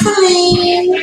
Celine.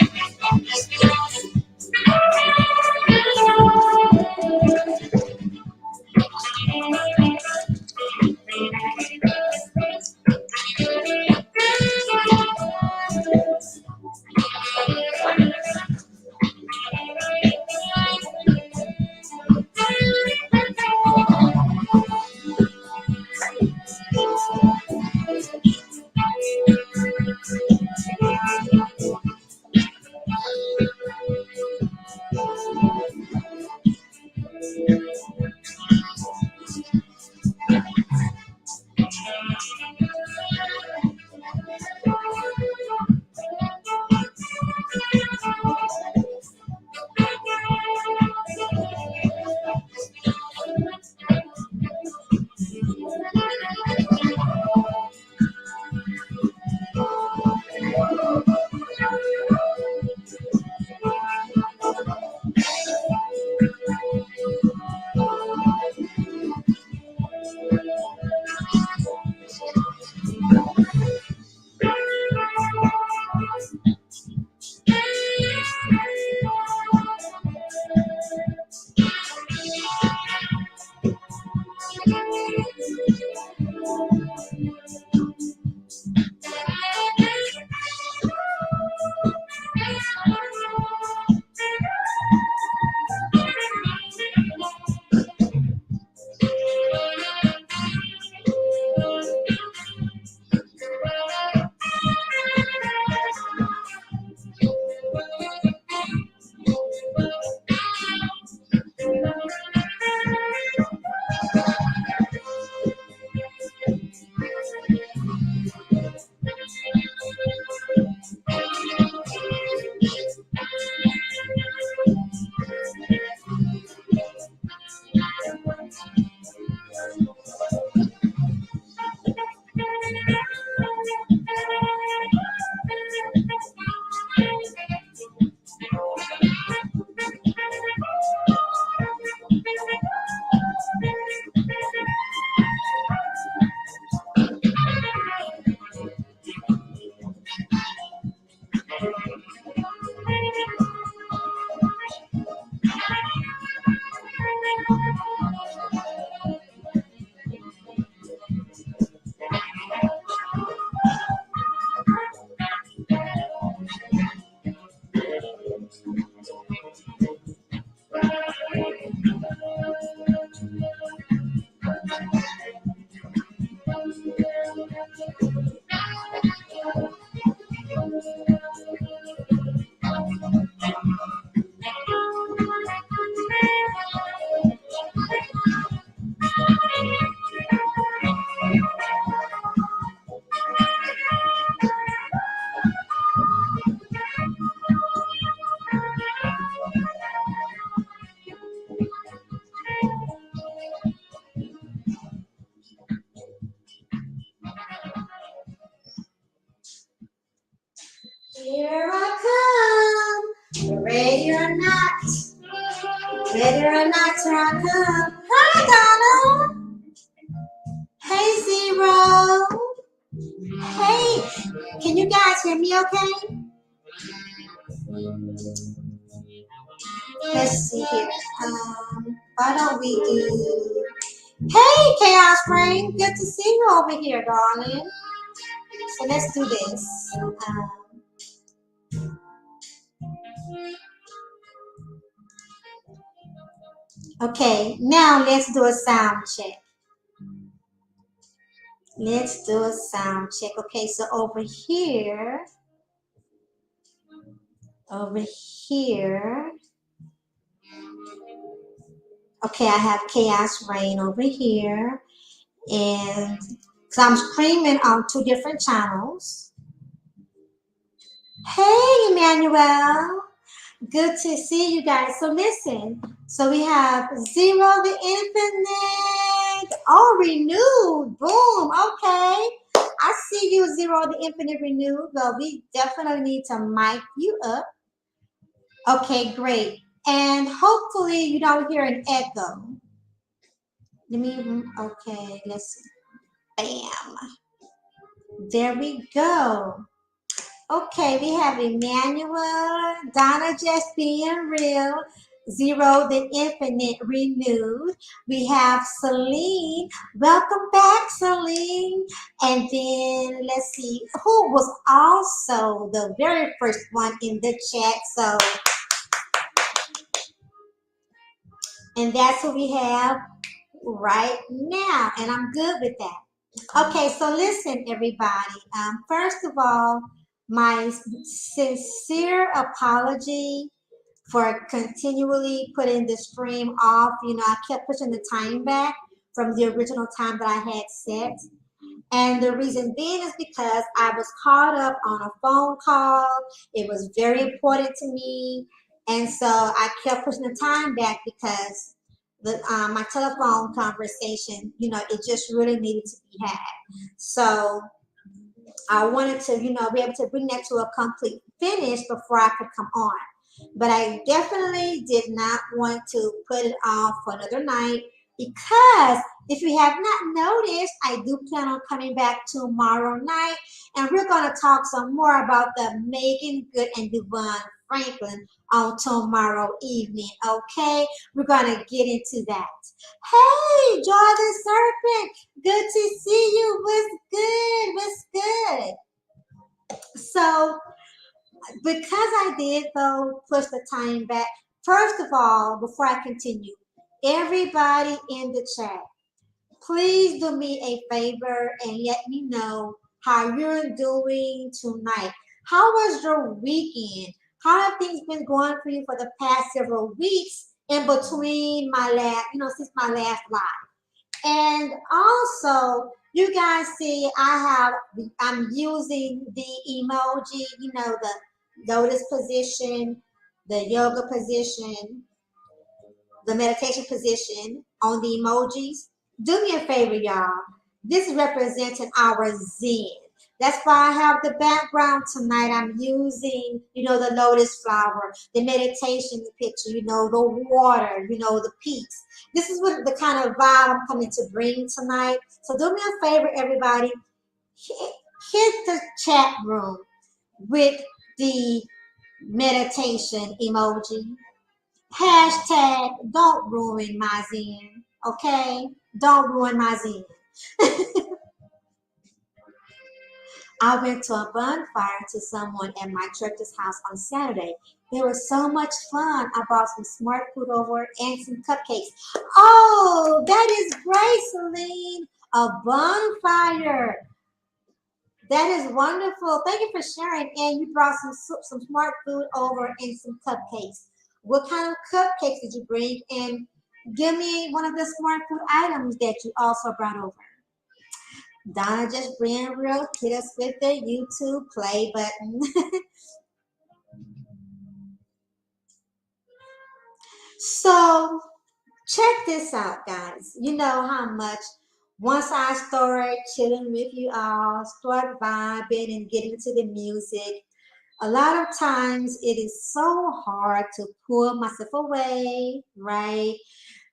Here I come, ready or not, ready or not, here I come. Hi, Donna. Hey, Zero. Hey, can you guys hear me okay? Let's see here. Why don't we do... Hey, Chaos Brain. Good to see you over here, darling. So let's do this. Okay, now let's do a sound check. Let's do a sound check. Okay, so over here, okay, I have Chaos Rain over here, and so I'm streaming on 2 different channels. Hey, Emmanuel. Good to see you guys. So listen, so we have Zero the Infinite. Oh, renewed. Boom. Okay. I see you, Zero the Infinite renewed. Well, we definitely need to mic you up. Okay, great. And hopefully you don't hear an echo. Let me, okay, let's see. Bam. There we go. Okay, we have Emmanuel, Donna just being real, Zero the Infinite renewed. We have Celine. Welcome back, Celine. And then let's see who was also the very first one in the chat. So, and that's who we have right now. And I'm good with that. Okay, so listen, everybody. First of all, my sincere apology for continually putting the stream off. You know, I kept pushing the time back from the original time that I had set. And the reason being is because I was caught up on a phone call. It was very important to me. And so I kept pushing the time back because my telephone conversation, you know, it just really needed to be had. So I wanted to, you know, be able to bring that to a complete finish before I could come on. But I definitely did not want to put it off for another night because if you have not noticed, I do plan on coming back tomorrow night and we're going to talk some more about the Megan Good and Devon Franklin on tomorrow evening. Okay, we're going to get into that. Hey, Joy the Serpent, good to see you. What's good? What's good? So, because I did though push the time back, first of all, before I continue, everybody in the chat, please do me a favor and let me know how you're doing tonight. How was your weekend? How have things been going for you for the past several weeks in between my last, you know, since my last live? And also, you guys see I'm using the emoji, you know, the lotus position, the yoga position, the meditation position on the emojis. Do me a favor, y'all. This is representing our Zen. That's why I have the background tonight. I'm using, you know, the lotus flower, the meditation picture, you know, the water, you know, the peace. This is what the kind of vibe I'm coming to bring tonight. So do me a favor, everybody. Hit the chat room with the meditation emoji. Hashtag don't ruin my Zen. Okay? Don't ruin my Zen. I went to a bonfire to someone at my church's house on Saturday. There was so much fun. I bought some smart food over and some cupcakes. Oh, that is great, Celine. A bonfire. That is wonderful. Thank you for sharing. And you brought some smart food over and some cupcakes. What kind of cupcakes did you bring? And give me one of the smart food items that you also brought over. Donna just being real, hit us with the YouTube play button. So check this out, guys. You know how much once I start chilling with you all, start vibing and getting into the music, a lot of times it is so hard to pull myself away, right?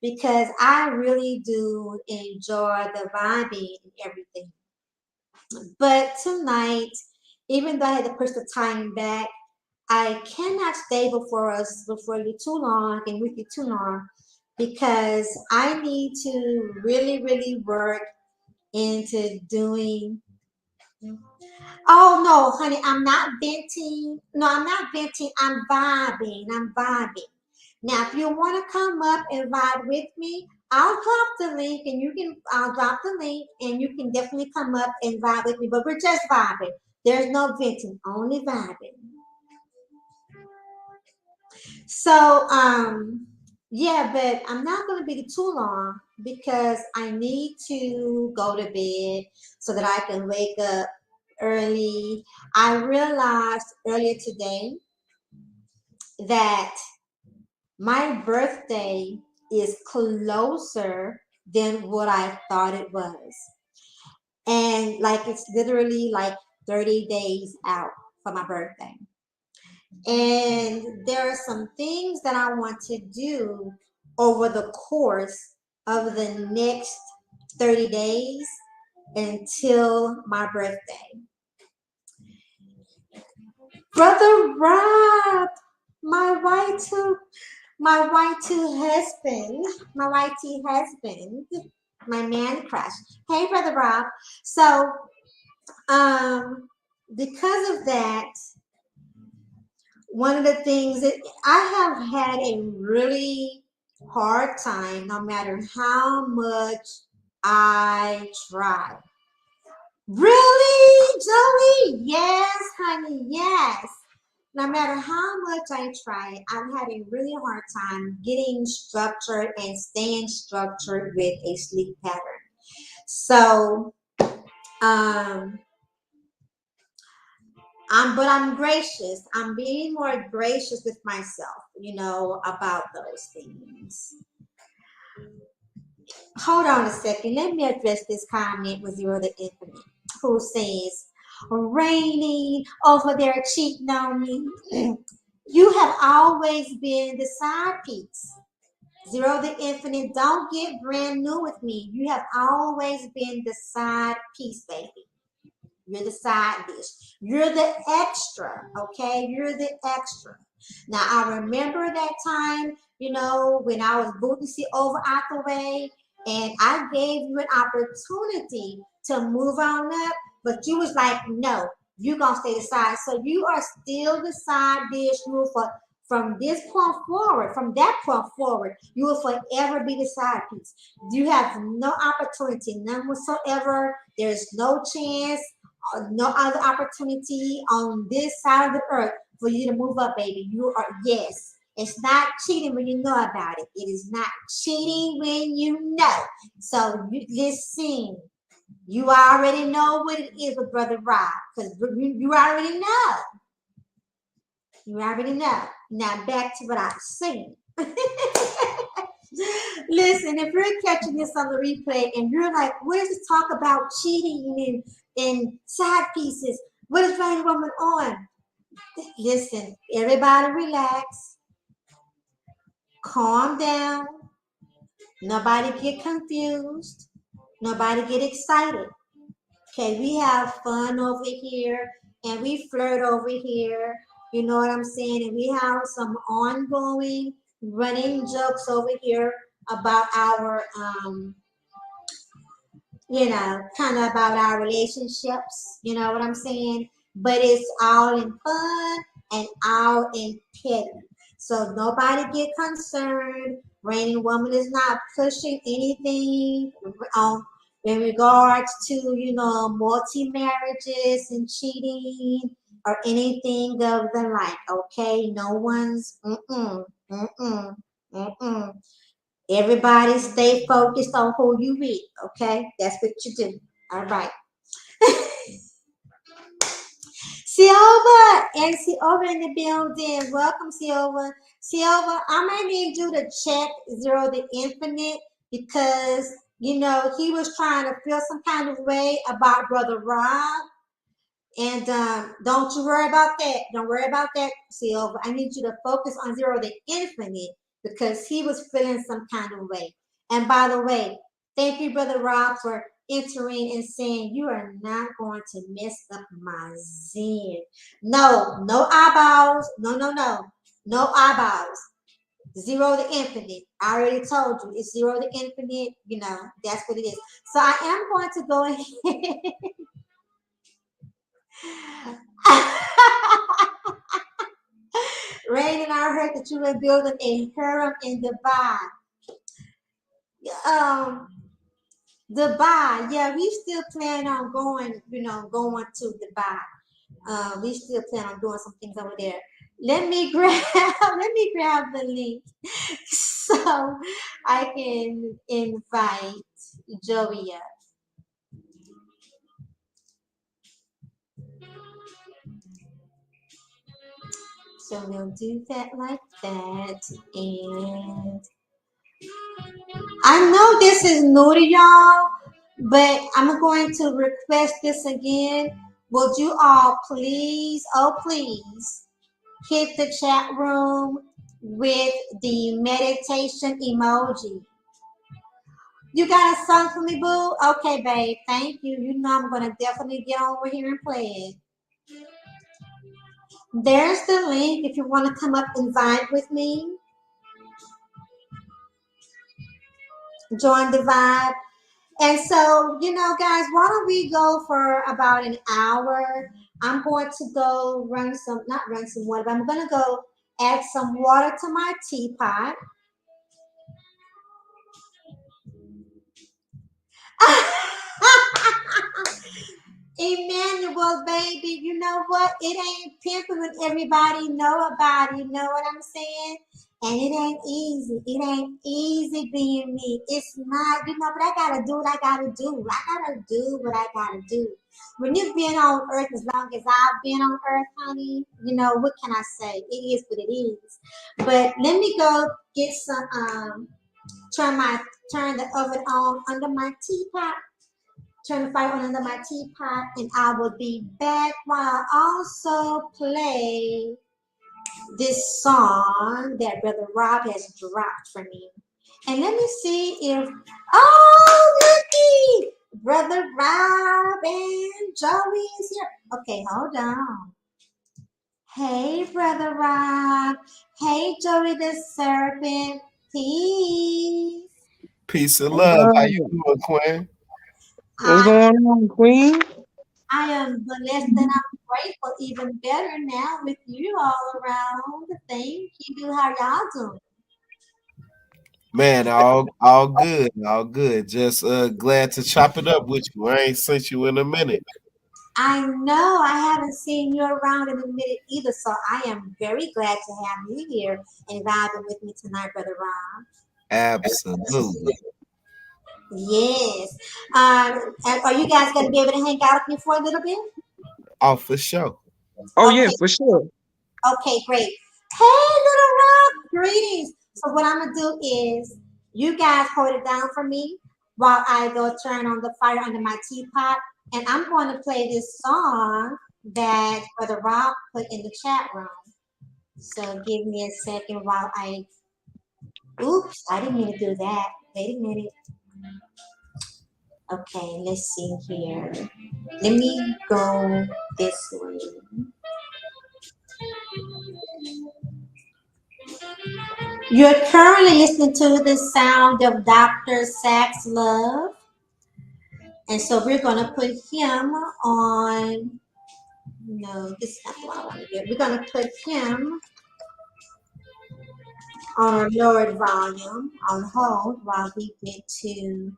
Because I really do enjoy the vibing and everything. But tonight, even though I had to push the time back, I cannot stay before you too long and with you too long because I need to really work into doing. Oh no, honey, I'm not venting. No, I'm not venting. I'm vibing. I'm vibing. Now, if you want to come up and vibe with me, I'll drop the link and I'll drop the link and you can definitely come up and vibe with me. But we're just vibing. There's no venting, only vibing. So, yeah, but I'm not going to be too long because I need to go to bed so that I can wake up early. I realized earlier today that my birthday is closer than what I thought it was. And like it's literally like 30 days out for my birthday. And there are some things that I want to do over the course of the next 30 days until my birthday. Brother Rob, my Y2, my Y2 husband, my YT husband, my man crush. Hey, Brother Rob. So, um, because of that, one of the things that I have had a really hard time, no matter how much I try. Really, Joey? Yes, honey, yes. No matter how much I try, I've had a really hard time getting structured and staying structured with a sleep pattern. So, um, but I'm gracious. I'm being more gracious with myself, about those things. Hold on a second. Let me address this comment with Zero the Infinite, who says, Raining over there cheating on me. You have always been the side piece. Zero the Infinite, don't get brand new with me. You have always been the side piece, baby. You're the side dish. You're the extra, okay? You're the extra. Now, I remember that time, when I was booting you over out the way, and I gave you an opportunity to move on up, but you was like, no, you're going to stay the side. So you are still the side dish. You will from this point forward, from that point forward, you will forever be the side piece. You have no opportunity, none whatsoever. There's no chance, no other opportunity on this side of the earth for you to move up, baby. You are, yes. It's not cheating when you know about it. It is not cheating when you know. So you listen. You already know what it is with Brother Rob, because you already know. You already know. Now back to what I was saying. Listen, if you're catching this on the replay and you're like, what is this talk about cheating and side pieces? What is Rain Woman on? Listen, everybody relax. Calm down. Nobody get confused. Nobody get excited. Okay, we have fun over here and we flirt over here. You know what I'm saying? And we have some ongoing running jokes over here about our kind of about our relationships. You know what I'm saying? But it's all in fun and all in petty. So nobody get concerned. Raining Woman is not pushing anything on in regards to, multi-marriages and cheating or anything of the like. Okay, no one's mm-mm. Everybody stay focused on who you with, okay? That's what you do. All right. Silva and Silva in the building. Welcome, Silva. Silva, I might need you to check Zero the Infinite because, he was trying to feel some kind of way about Brother Rob. And don't you worry about that. Don't worry about that, Silva. I need you to focus on Zero the Infinite because he was feeling some kind of way. And by the way, thank you, Brother Rob, for entering and saying you are not going to mess up my zen. No, no eyeballs. No eyeballs. Zero the Infinite. I already told you it's Zero the Infinite. That's what it is. So I am going to go ahead. Rain, and I heard that you were building a harem in Dubai. Um, Dubai, yeah, we still plan on going to Dubai. We still plan on doing some things over there. Let me grab the link so I can invite Joey up. So we'll do that like that. And I know this is new to y'all, but I'm going to request this again. Would you all please, oh please, hit the chat room with the meditation emoji. You got a song for me, boo? Okay, babe. Thank you. You know I'm going to definitely get over here and play it. There's the link if you want to come up and vibe with me, join the vibe. And so, guys, why don't we go for about an hour? I'm going to go not run some water, but I'm going to go add some water to my teapot. Emmanuel, baby, you know what? It ain't pimping when everybody know about it. You know what I'm saying? And it ain't easy. It ain't easy being me. It's not, but I gotta do what I gotta do. I gotta do what I gotta do. When you've been on earth as long as I've been on earth, honey, what can I say? It is what it is. But let me go get some turn the oven on under my teapot. Turn the fire on under my teapot, and I will be back while I also play this song that Brother Rob has dropped for me. And let me see if, oh, looky, Brother Rob and Joey is here. Okay, hold on. Hey, Brother Rob. Hey, Joey the Serpent. Peace. Peace and All love. How you right. doing, Quinn? What's I going on, Queen? I am blessed and I'm grateful, even better now with you all around. Thank you. How y'all doing? Man, all good, all good. Just glad to chop it up with you. I ain't sent you in a minute. I know I haven't seen you around in a minute either, so I am very glad to have you here and vibing with me tonight, Brother Ron. Absolutely. Yes. And are you guys going to be able to hang out with me for a little bit? Oh, for sure. Oh yeah, Okay. for sure. Okay, great. Hey, little Rock, greetings. So what I'm gonna do is you guys hold it down for me while I go turn on the fire under my teapot, and I'm going to play this song that Brother Rob put in the chat room. So give me a second while I. Oops, I didn't mean to do that. Wait a minute. Okay, let's see here. Let me go this way. You're currently listening to the sound of Dr. Sax Love. And so we're going to put him on. No, this is not what I want to do. We're going to put him on a lowered volume on hold while we get to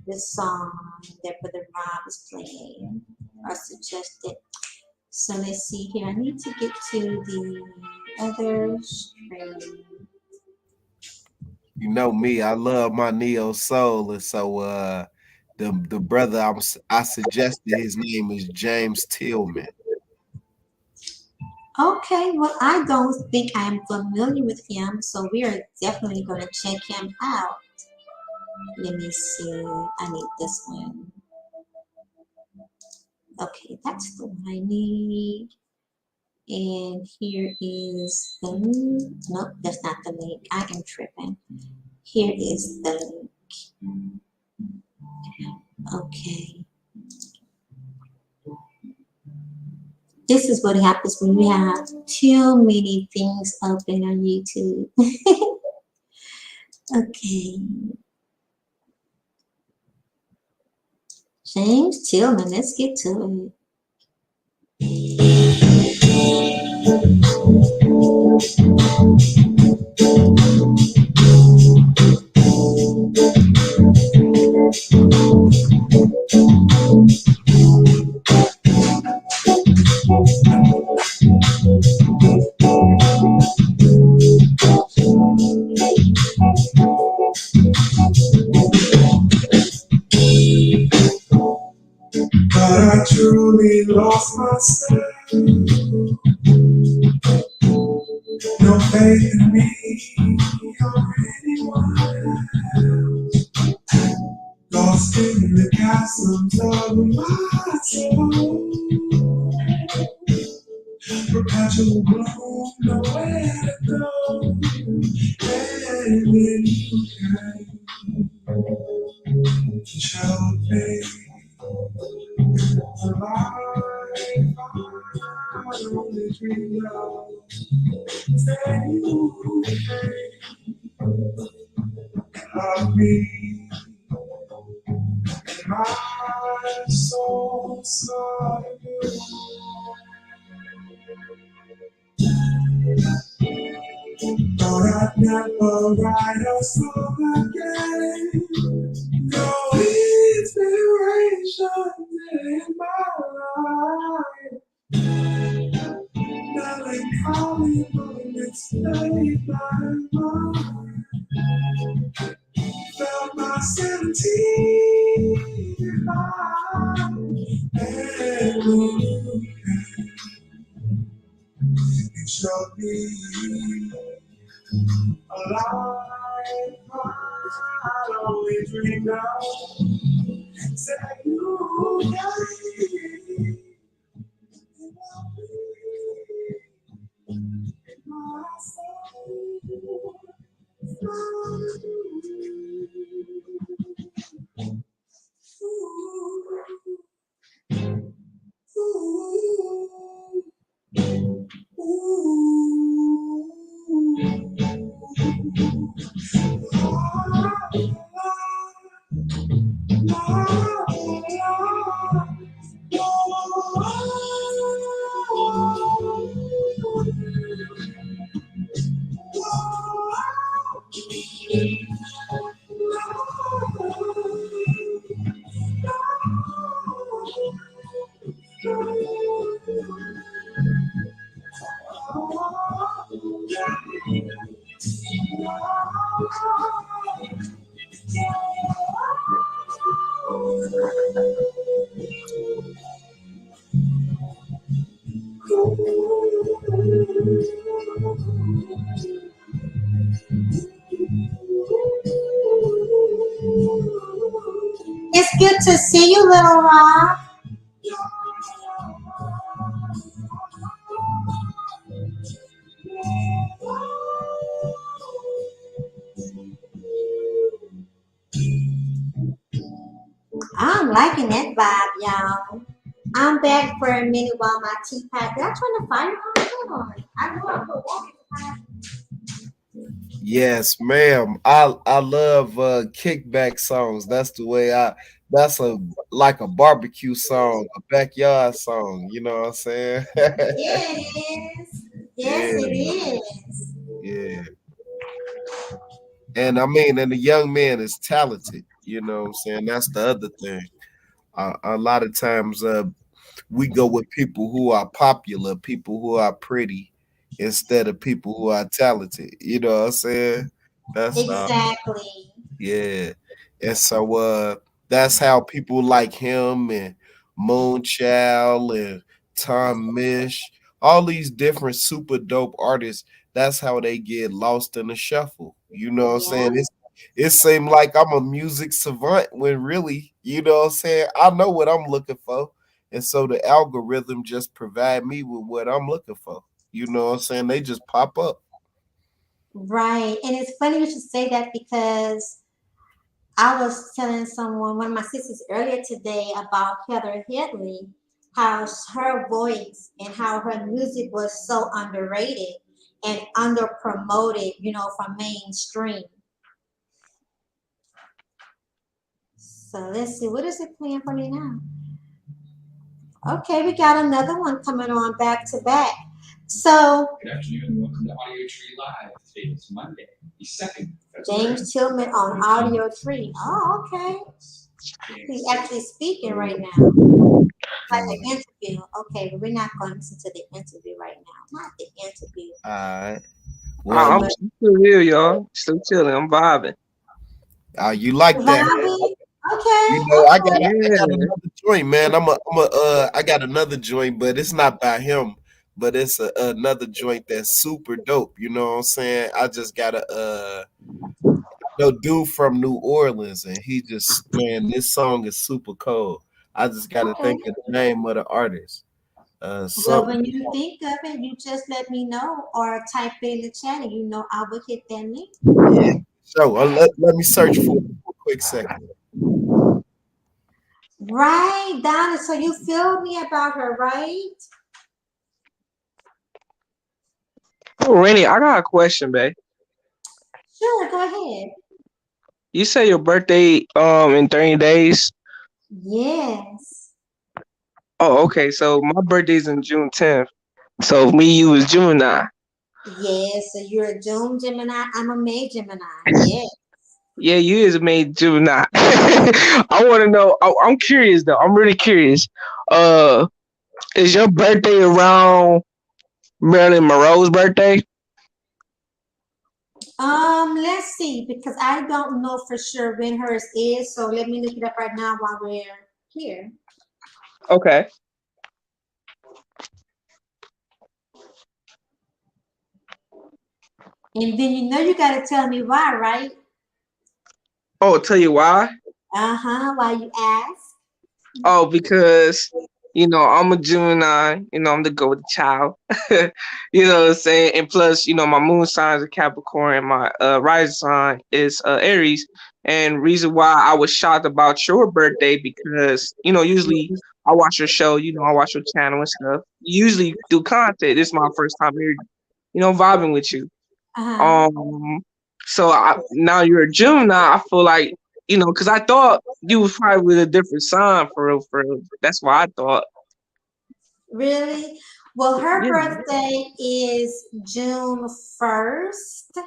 the song that Brother Rob is playing or suggested. So let's see here. I need to get to the other screen. You know me, I love my neo soul, and so the brother I suggested his name is James Tillman. Okay, well, I don't think I'm familiar with him, so we are definitely going to check him out. Let me see. I need this one. Okay, that's the one I need. And here is the nope, that's not the link. I am tripping. Here is the link. Okay. This is what happens when we have too many things open on YouTube. Okay. James Tillman, let's get to But I truly lost myself. No faith in me or anyone. Lost in the chasms of my soul. Perpetual gloom, nowhere to go. And then you came to show me the life I only dreamed of. Say you love me. My soul started to thought I'd never write a song again. No inspiration in my life. Melancholy moments made my mind. Felt my sanity divine. And it showed me a life I'd only dreamed of. Say you gave my soul. It's good to see you, Little Rock. I'm liking that vibe, y'all. I'm back for a minute while my teapot. Did I turn the fire on? Hold on. I know I put water in the fire. Yes, ma'am. I love kickback songs. That's the way that's a like a barbecue song, a backyard song, you know what I'm saying? Yeah, it is. Yes, Yeah, it is. yeah. And I mean, and the young man is talented, you know what I'm saying? That's the other thing. A lot of times we go with people who are popular, people who are pretty, instead of people who are talented. You know what I'm saying? That's Exactly. yeah. And so that's how people like him and Moonchild and Tom Mish, all these different super dope artists, that's how they get lost in the shuffle. You know what I'm Yeah. saying? It seemed like I'm a music savant when really, you know what I'm saying? I know what I'm looking for. And so the algorithm just provide me with what I'm looking for. You know what I'm saying? They just pop up. Right. And it's funny you should say that because I was telling someone, one of my sisters earlier today about Heather Headley, how her voice and how her music was so underrated and under promoted, from mainstream. So let's see, what is it playing for me now? Okay, we got another one coming on back to back. So Good afternoon and welcome to Audio Tree Live. Today is Monday, the 2nd of James Tillman on Audio Tree. Oh, okay. He's actually speaking right now. Like an interview. Okay, but we're not going to listen to the interview right now. Not the interview. All right. I'm Well, still here, y'all. Still chilling. I'm vibing. you like that? Bobby? Okay, You know, I got Yeah. another joint, man. I got another joint, but it's not by him, but it's another joint that's super dope. You know what I'm saying? I just got a no dude from New Orleans, and he just man, this song is super cold. I just got to okay. think of the name of the artist. Well, Something. when you think of it, you just let me know or type it in the chat and I will hit that link. Yeah. So let me search for it for a quick second. Right, Donna. So you feel me about her, right? Oh, Rainy, I got a question, babe. Sure, go ahead. You say your birthday in 30 days. Yes. Oh, okay. So my birthday's in June 10th. So me, you was Gemini. Yes, so you're a June Gemini. I'm a May Gemini. Yes. Yeah, you is made Gemini. I want to know. I'm curious though. I'm really curious. Uh, is your birthday around Marilyn Monroe's birthday? Let's see, because I don't know for sure when hers is, so let me look it up right now while we're here. Okay. And then you gotta tell me why, right? Oh, tell you why? Uh-huh, why you ask? Oh, because I'm a Gemini. I'm the golden child. You know what I'm saying? And plus, my moon sign is a Capricorn, and my rising sign is Aries. And reason why I was shocked about your birthday because usually I watch your show. I watch your channel and stuff. You usually do content. This is my first time here. Vibing with you. Uh-huh. Um, so now you're a Gemini. I feel like because I thought you was probably with a different sign for real, for real. That's why I thought. Really? Well, her Yeah. birthday is June 1st. Her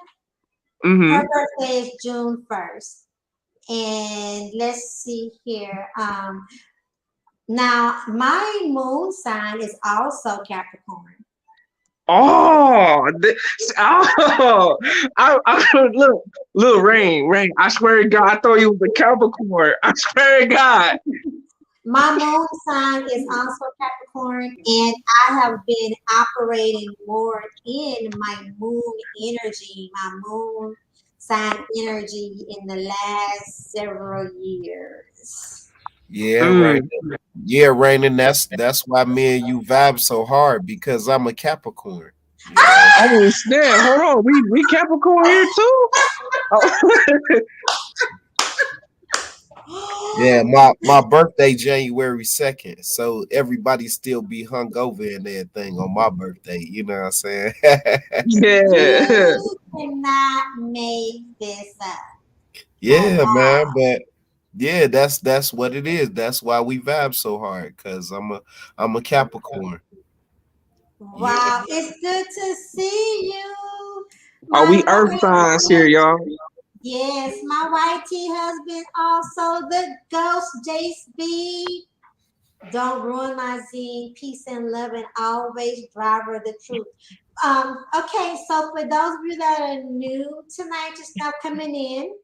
Mm-hmm. birthday is June 1st. And let's see here. Now my moon sign is also Capricorn. Oh, look, Rain. I swear to God, I thought you was a Capricorn. I swear to God. My moon sign is also Capricorn, and I have been operating more in my moon energy, my moon sign energy in the last several years. Yeah, right. Mm. Yeah, Rainin. That's why me and you vibe so hard because I'm a Capricorn. You know. Oh snap! Hold on, we Capricorn here too. Oh. Yeah, my birthday January 2nd, so everybody still be hung over and everything on my birthday. You know what I'm saying? Yeah. You cannot make this up. At Yeah, all. man. But yeah, that's what it is. That's why we vibe so hard because I'm a Capricorn. Yeah. Wow, it's good to see you. Are My we Earth signs here, YT, y'all? yes, my YT husband, also the ghost Jace B. Don't ruin my zine. Peace and love, and always driver the truth. Okay, so for those of you that are new tonight, just now coming in,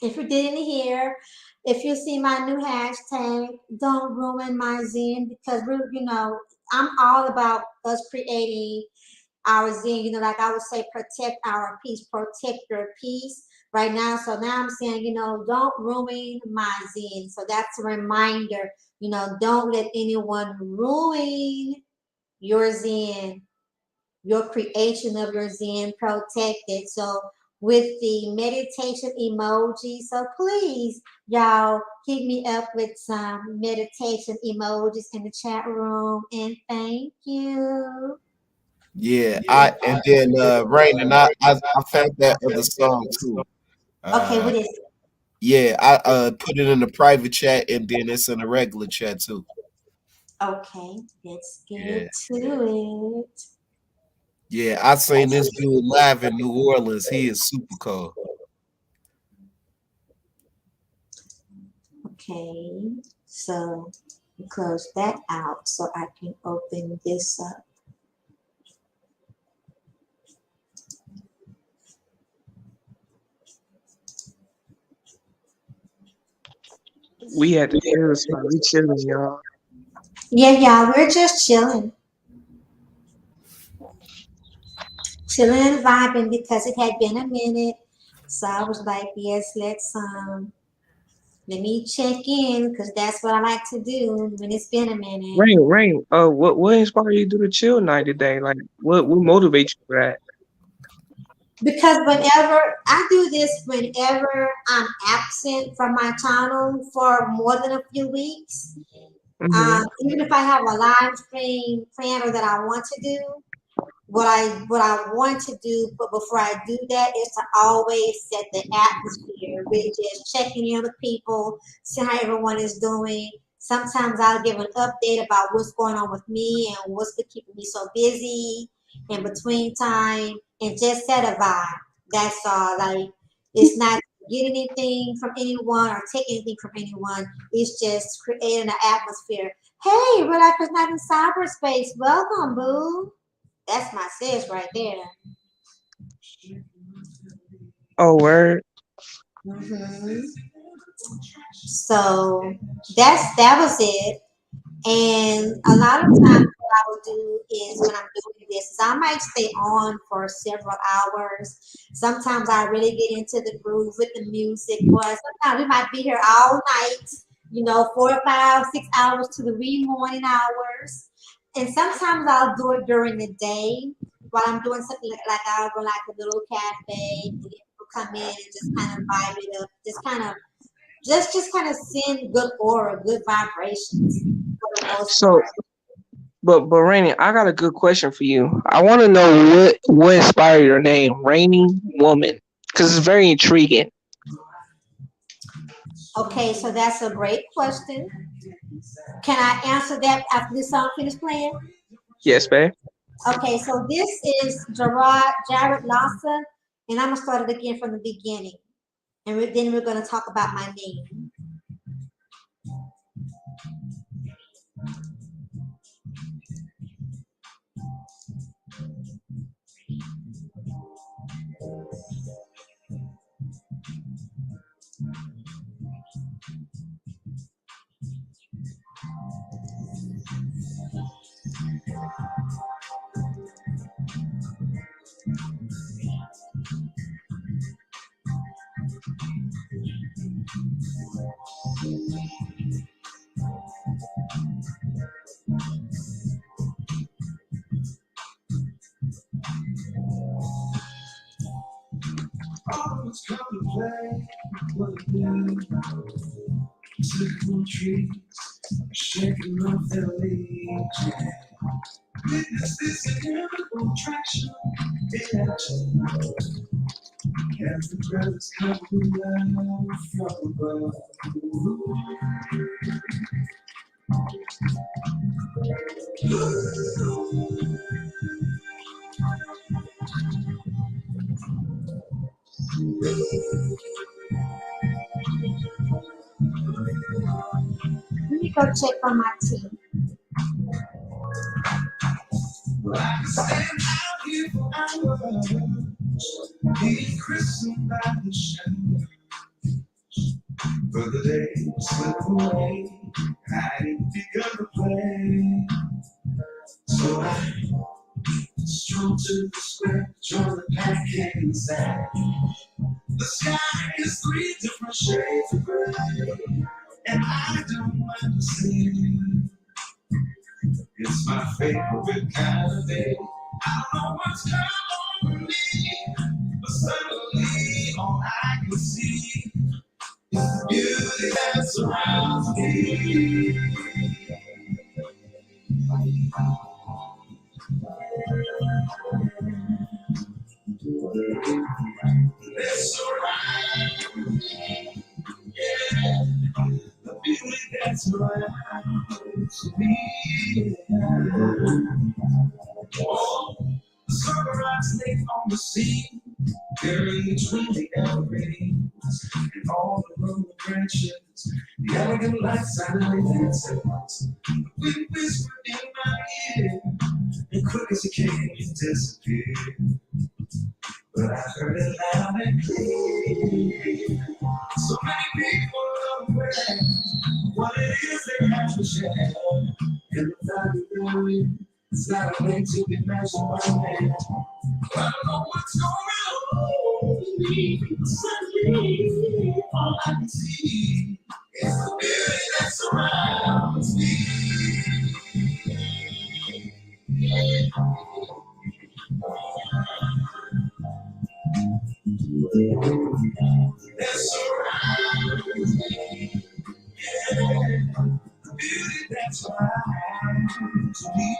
if you didn't hear, if you see my new hashtag, don't ruin my zine, because I'm all about us creating our zen, like I would say, protect our peace, protect your peace right now. So now I'm saying, don't ruin my zen. So that's a reminder, don't let anyone ruin your zen, your creation of your zen, protect it. So with the meditation emoji, so please, y'all, keep me up with some meditation emojis in the chat room, and thank you. Yeah, I and then Rain and I found that other song too. Okay, Uh what is yeah, I put it in the private chat and then it's in the regular chat too. Okay, let's Yeah. get to it. Yeah, I seen this dude live in New Orleans. He is super cool. Okay, so close that out so I can open this up. We had to chill spot. We chilling, y'all. Yeah, yeah, we're just chilling and vibing because it had been a minute. So I was like, yes, let me check in because that's what I like to do when it's been a minute. Rain. What inspired you to do the chill night today? Like, what motivates you for that? Because whenever I do this, whenever I'm absent from my channel for more than a few weeks, Mm-hmm. even if I have a live stream planner that I want to do, what I want to do, but before I do that, is to always set the atmosphere, really just checking in with people, see how everyone is doing. Sometimes I'll give an update about what's going on with me and what's been keeping me so busy in between time, and just set a vibe. That's all. Like, it's not to get anything from anyone or take anything from anyone. It's just creating an atmosphere. Hey, Real Life is Not in Cyberspace. Welcome, boo. That's my sis right there. Oh, word. hmm So that was it. And a lot of times, what I will do is when I'm doing this, is I might stay on for several hours. Sometimes I really get into the groove with the music, or sometimes we might be here all night. 4 or 5, 6 hours to the wee morning hours. And sometimes I'll do it during the day while I'm doing something like I'll go like a little cafe, and people come in and just kind of vibe it up, just kind of send good aura, good vibrations for the most So, part. but Rainy, I got a good question for you. I want to know what inspired your name, Rainy Woman, because it's very intriguing. Okay, so that's a great question. Can I answer that after this song finished playing? Yes, babe. Okay, so this is Jared Lawson, and I'm gonna start it again from the beginning, and then we're gonna talk about my name. Always come to play with a blue typical trees, shaking off their leaves. Yeah. Witness this incredible attraction in action. As the brothers come to love from above. Let me go check on my team. Well, I can stand out here for hours, being christened by the shadow. But the day slipped away, I didn't begun to play. So I strolled to the square, joined the pack inside. The sky is three different shades of gray, and I don't understand. It's my favorite kind of day. I don't know what's come over me, but suddenly all I can see is the beauty that surrounds me. That surrounds me, yeah. The beauty that surrounds me. Oh, the sunrise late on the sea, buried between the evergreens and all the lonely branches. The elegant lights I dance at once. The wind whispered in my ear, and quick as it came, it disappeared. But I heard it loud and clear. So many people are aware what it is they have to share. And without it knowing, it's not a way to be measured by man. I don't know what's going on with me. Suddenly, all I can see is the beauty that surrounds me. That surrounds me. Yeah. The beauty that surrounds me.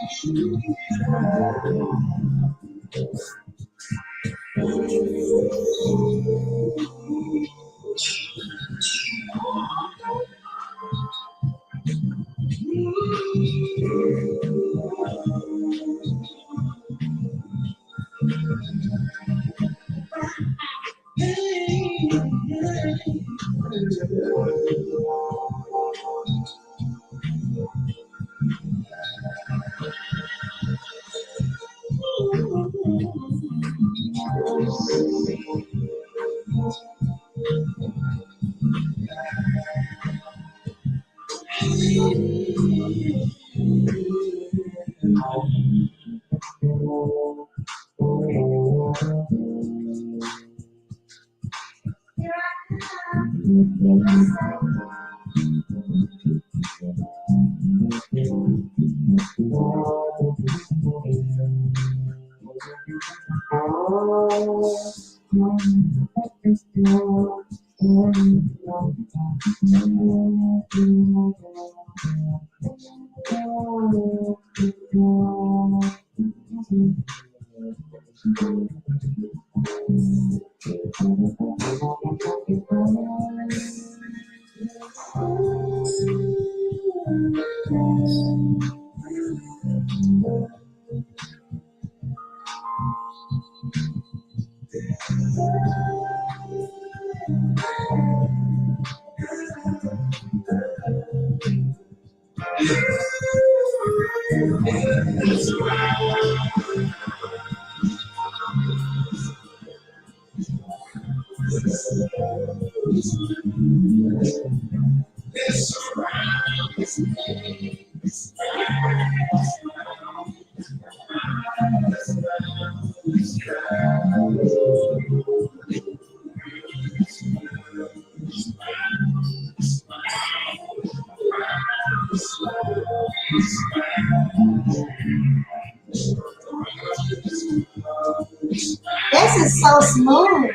This is so smooth.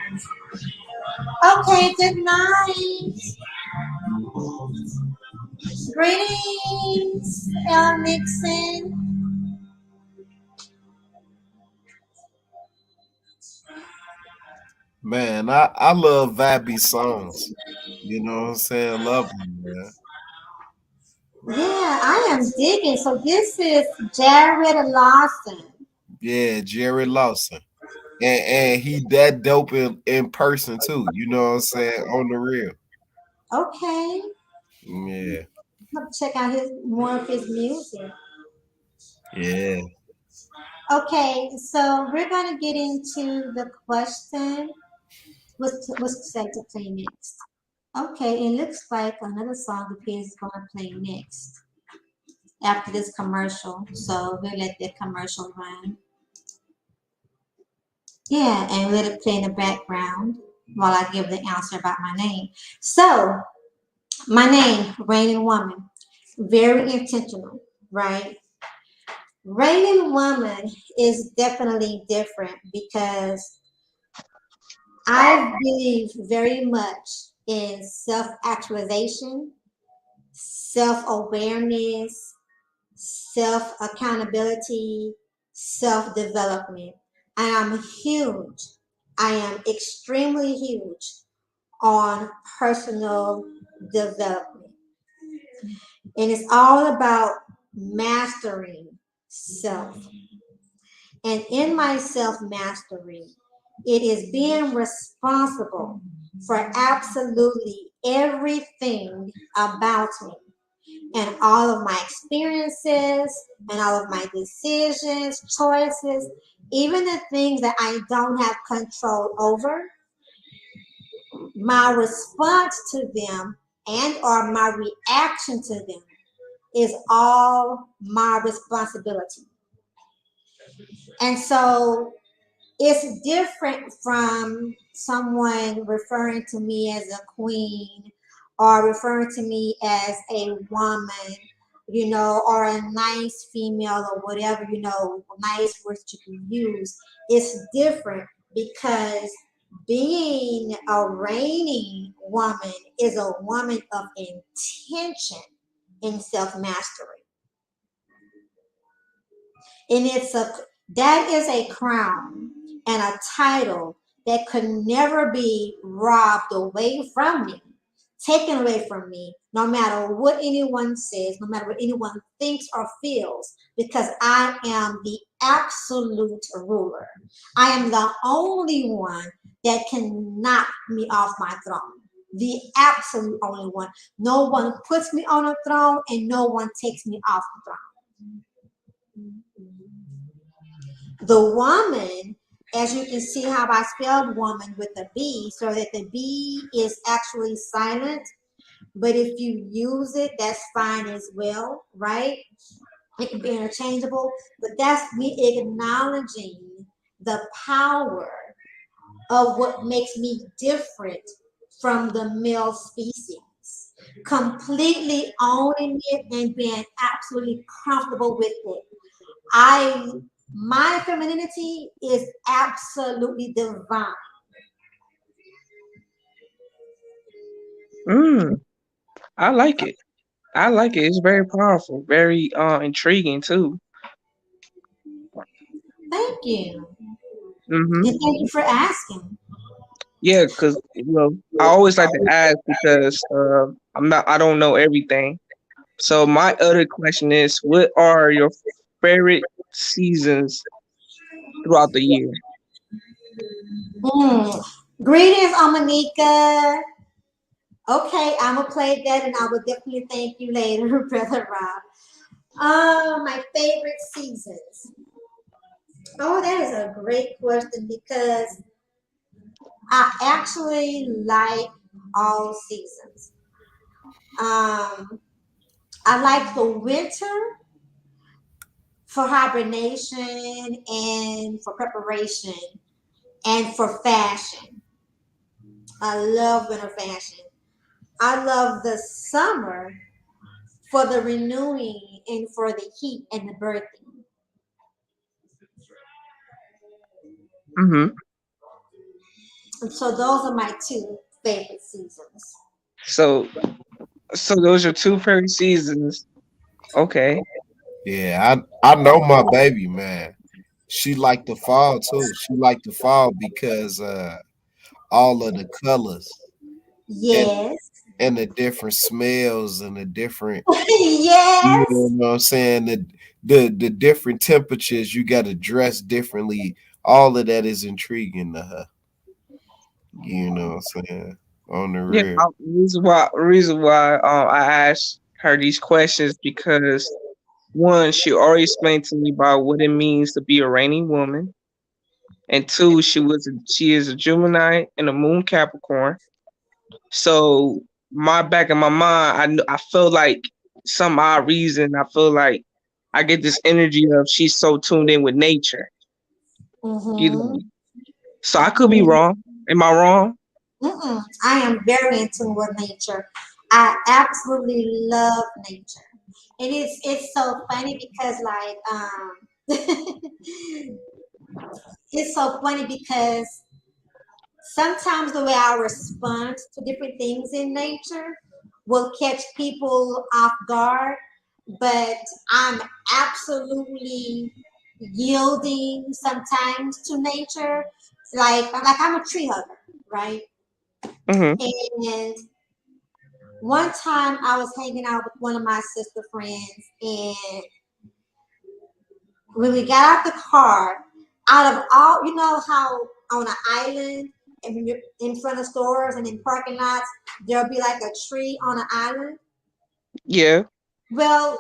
Okay, good night. Greetings, Ella Nixon. Man, I love vibey songs. You know what I'm saying? Love them, man. Yeah, I am digging. So this is Jared Lawson. Yeah, Jerry Lawson. And he that dope in person too. You know what I'm saying? On the real. Okay, Yeah. let's check out his more of his music. Yeah. Okay, so we're gonna get into the question. What's set to play next? Okay, it looks like another song the piece is gonna play next after this commercial. So we'll let the commercial run. Yeah, and let it play in the background while I give the answer about my name. So my name, Raining Woman, very intentional, right? Raining Woman is definitely different because I believe very much in self actualization, self awareness, self accountability, self development. I am huge. I am extremely huge on personal development. And it's all about mastering self. And in my self mastery, it is being responsible for absolutely everything about me and all of my experiences and all of my decisions, choices, even the things that I don't have control over. My response to them and or my reaction to them is all my responsibility. And so it's different from someone referring to me as a queen or referring to me as a woman, or a nice female or whatever, nice words you can use. It's different because being a reigning woman is a woman of intention in self mastery. And that is a crown and a title that could never be robbed away from me, taken away from me, no matter what anyone says, no matter what anyone thinks or feels, because I am the absolute ruler. I am the only one that can knock me off my throne. The absolute only one. No one puts me on a throne and no one takes me off the throne. The woman, as you can see how I spelled woman with a B, so that the B is actually silent. But if you use it, that's fine as well, right? It can be interchangeable, but that's me acknowledging the power of what makes me different from the male species. Completely owning it and being absolutely comfortable with it. I My femininity is absolutely divine. Mm, I like it. I like it. It's very powerful, very intriguing too. Thank you. Mm-hmm. And thank you for asking. Yeah, because I always like to ask because I don't know everything. So my other question is, what are your favorite seasons throughout the year? Mm. Greetings, Amanika. Okay, I'm gonna play that and I will definitely thank you later, Brother Rob. My favorite seasons. Oh, that is a great question because I actually like all seasons. Um, I like the winter for hibernation and for preparation and for fashion. I love winter fashion. I love the summer for the renewing and for the heat and the birthing. Mm-hmm. And so those are my two favorite seasons. So so those are two favorite seasons. Okay. Yeah, I know my baby, man. She like the fall too. She like the fall because all of the colors and Yes. the different smells and the different, you know Yes. what I'm saying, the different temperatures, you got to dress differently. All of that is intriguing to her. You know what I'm saying? On the Yeah. real. Reason why I asked her these questions because one, she already explained to me about what it means to be a reigning woman, and two, she is a Gemini and a Moon Capricorn. So my back in my mind, I feel like some odd reason I feel like I get this energy of she's so tuned in with nature, you know. Mm-hmm. So I could be wrong. Am I wrong? Mm-mm. I am very in tune with nature. I absolutely love nature. And it's so funny because it's so funny because sometimes the way I respond to different things in nature will catch people off guard, but I'm absolutely yielding sometimes to nature. Like I'm a tree hugger, right? Mm-hmm. And one time I was hanging out with one of my sister friends, and when we got out the car, out of all, you know how on an island and when you're in front of stores and in parking lots, there'll be like a tree on an island. Yeah. Well,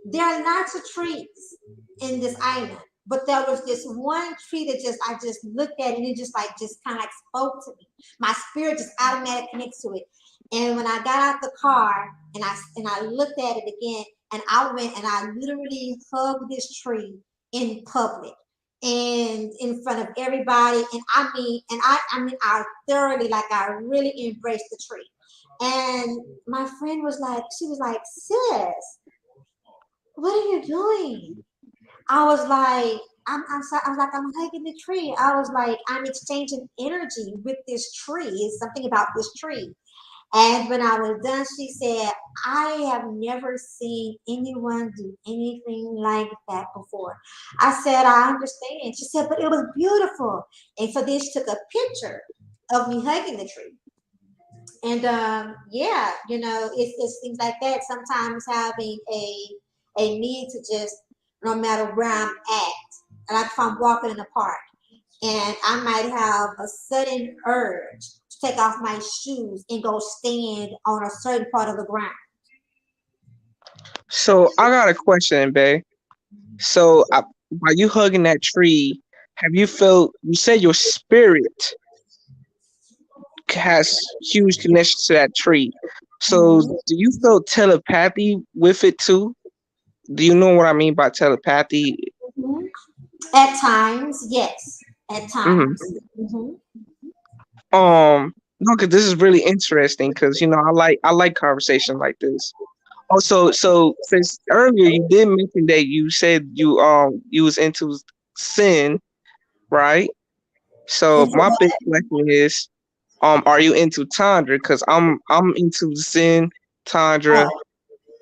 there are lots of trees in this island, but there was this one tree that just I just looked at it and it just kind of like spoke to me. My spirit just automatically connects to it. And when I got out the car and I looked at it again and I went and I literally hugged this tree in public and in front of everybody. And I mean I thoroughly like I really embraced the tree. And my friend was like, she was like, sis, what are you doing? I was like, I was like, I'm hugging the tree. I was like, I'm exchanging energy with this tree. It's something about this tree. And when I was done, she said, I have never seen anyone do anything like that before. I said, I understand. She said, but it was beautiful. And so then she took a picture of me hugging the tree. And yeah, it's things like that. Sometimes having a need to just, no matter where I'm at, like if I'm walking in the park and I might have a sudden urge to take off my shoes and go stand on a certain part of the ground. So I got a question, babe. So while you hugging that tree, have you felt? You said your spirit has huge connection to that tree. So Mhm. do you feel telepathy with it too? Do you know what I mean by telepathy? Mhm. At times, yes. At Hmm. times. Hmm. No, because this is really interesting. Because I like conversation like this. Also, so since earlier you did mention that you said you was into sin, right? So Into my big what? question is, are you into Tundra? Because I'm into Zen, Tundra, Oh,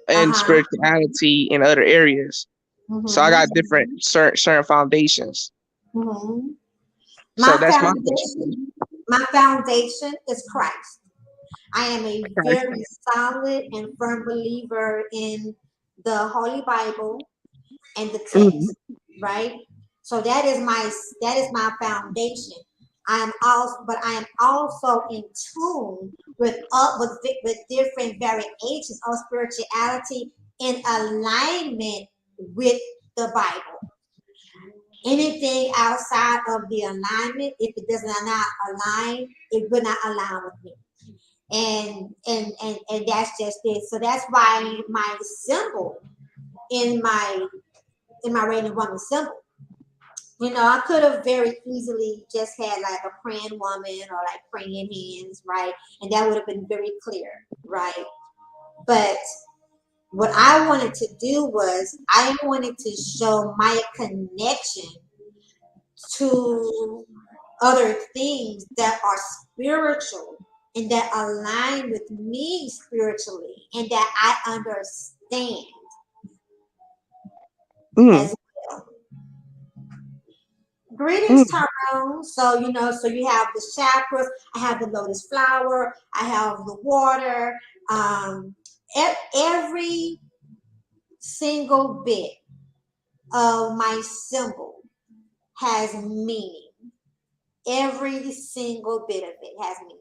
and uh-huh. spirituality in other areas. So I Hmm. got different certain foundations. Hmm. So My that's my question. foundation, my foundation is Christ. I am a Christ. very solid and firm believer in the Holy Bible and the Mm-hmm. text, right? So that is my foundation. I am also in tune with different variations of spirituality in alignment with the Bible. Anything outside of the alignment, if it does not align, it will not align with me. And that's just it. So that's why my symbol in my Raven woman symbol. I could have very easily just had like a praying woman or like praying hands, right? And that would have been very clear, right? But what I wanted to do was I wanted to show my connection to other things that are spiritual and that align with me spiritually and that I understand Mm, as well. Greetings, mm, Tyrone. So you have the chakras, I have the lotus flower, I have the water. Um, every single bit of my symbol has meaning. Every single bit of it has meaning.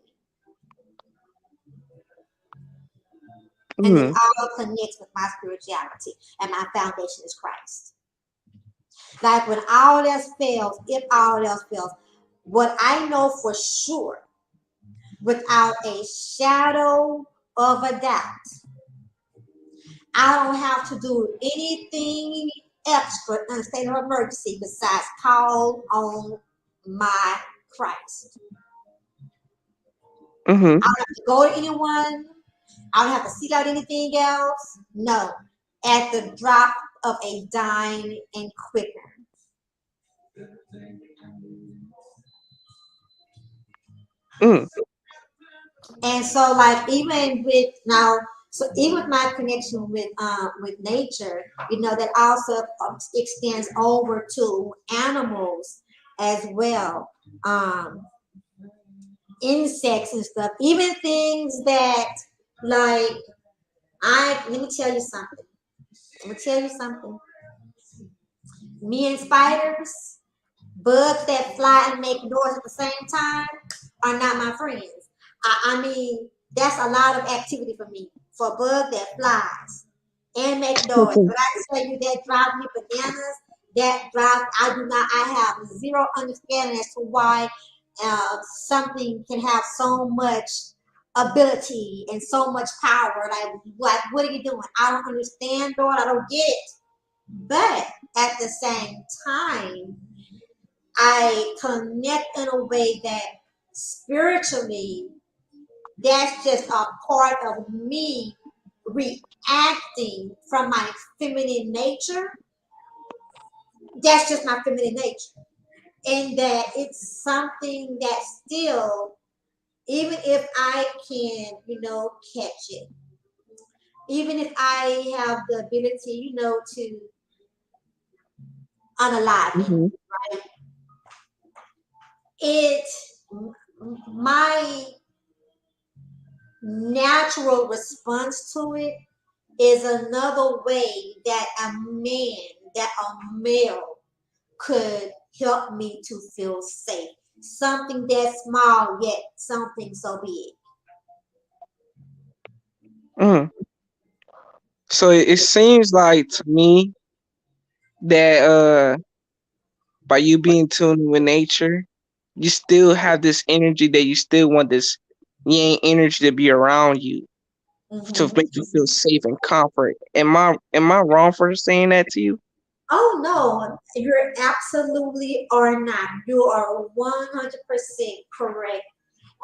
And it mm, all connects with my spirituality, and my foundation is Christ. Like when all else fails, if all else fails, what I know for sure, without a shadow of a doubt, I don't have to do anything extra in a state of emergency besides call on my Christ. mm-hmm. I don't have to go to anyone. I don't have to seek out anything else. No. At the drop of a dime and quicker. Mm, And so like even with now, so even with my connection with nature, that also extends over to animals as well. Insects and stuff, even things that like I let me tell you something. Let me tell you something. Me and spiders, bugs that fly and make noise at the same time are not my friends. I mean, that's a lot of activity for me. For a bug that flies and make noise. But I tell you that drives me bananas. That drives, I have zero understanding as to why something can have so much ability and so much power. Like, what are you doing? I don't understand, Lord. I don't get it. But at the same time, I connect in a way that spiritually, that's just a part of me reacting from my feminine nature. That's just my feminine nature. And that it's something that still even if I can, catch it, even if I have the ability, to unalive it, Hmm. it my natural response to it is another way that a male could help me to feel safe. Something that small, yet something so big. Mm. So it seems like to me that by you being tuned with nature, you still have this energy that you still want this yang energy to be around you to Hmm. make you feel safe and comfort. Am I wrong for saying that to you? Oh no, you're absolutely are not. You are 100% correct.